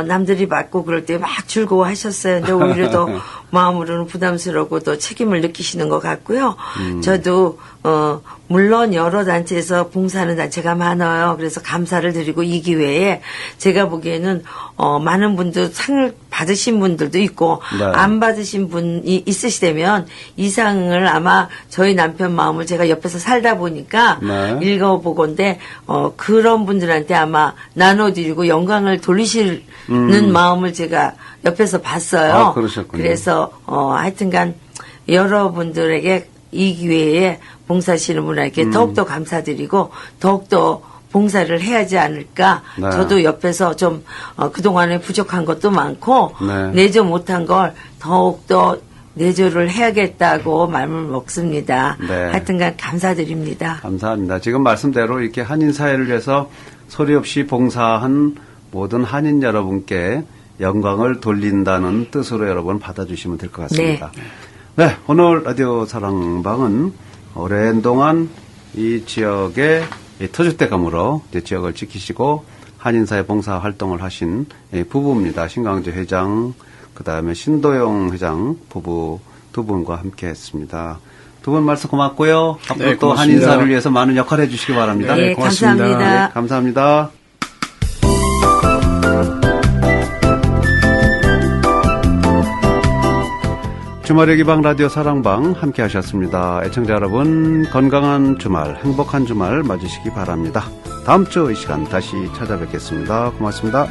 남들이 맞고 그럴 때 막 즐거워하셨어요. 근데 오히려 더 마음으로는 부담스럽고 또 책임을 느끼시는 것 같고요. 저도 물론 여러 단체에서 봉사하는 단체가 많아요. 그래서 감사를 드리고 이 기회에 제가 보기에는 많은 분들 상을 받으신 분들도 있고 안 받으신 분이 있으시다면 이 상을 아마 저희 남편 마음을 제가 옆에서 살다 보니까 읽어보건데 그런 분들한테 아마 나눠드리고 영광을 돌리시는 마음을 제가 옆에서 봤어요.
그러셨군요.
그래서 하여튼간 여러분들에게 이 기회에 봉사하시는 분에게 더욱더 감사드리고 더욱더 봉사를 해야지 않을까. 저도 옆에서 좀 그동안에 부족한 것도 많고 내조 못한 걸 더욱더 내조를 해야겠다고 마음을 먹습니다. 하여튼간 감사드립니다.
감사합니다. 지금 말씀대로 이렇게 한인 사회를 위해서 소리 없이 봉사한 모든 한인 여러분께 영광을 돌린다는 뜻으로 여러분 받아주시면 될 것 같습니다. 네, 오늘 라디오 사랑방은 오랜 동안 이 지역의 터줏대감으로 지역을 지키시고 한인사회 봉사 활동을 하신 부부입니다. 신강조 회장, 그 다음에 신도영 회장 부부 두 분과 함께 했습니다. 두 분 말씀 고맙고요. 앞으로 또 한인사를 위해서 많은 역할을 해주시기 바랍니다.
네, 고맙습니다. 감사합니다.
네, 감사합니다. 주말의 기방 라디오 사랑방 함께 하셨습니다. 애청자 여러분, 건강한 주말, 행복한 주말 맞으시기 바랍니다. 다음 주 이 시간 다시 찾아뵙겠습니다. 고맙습니다.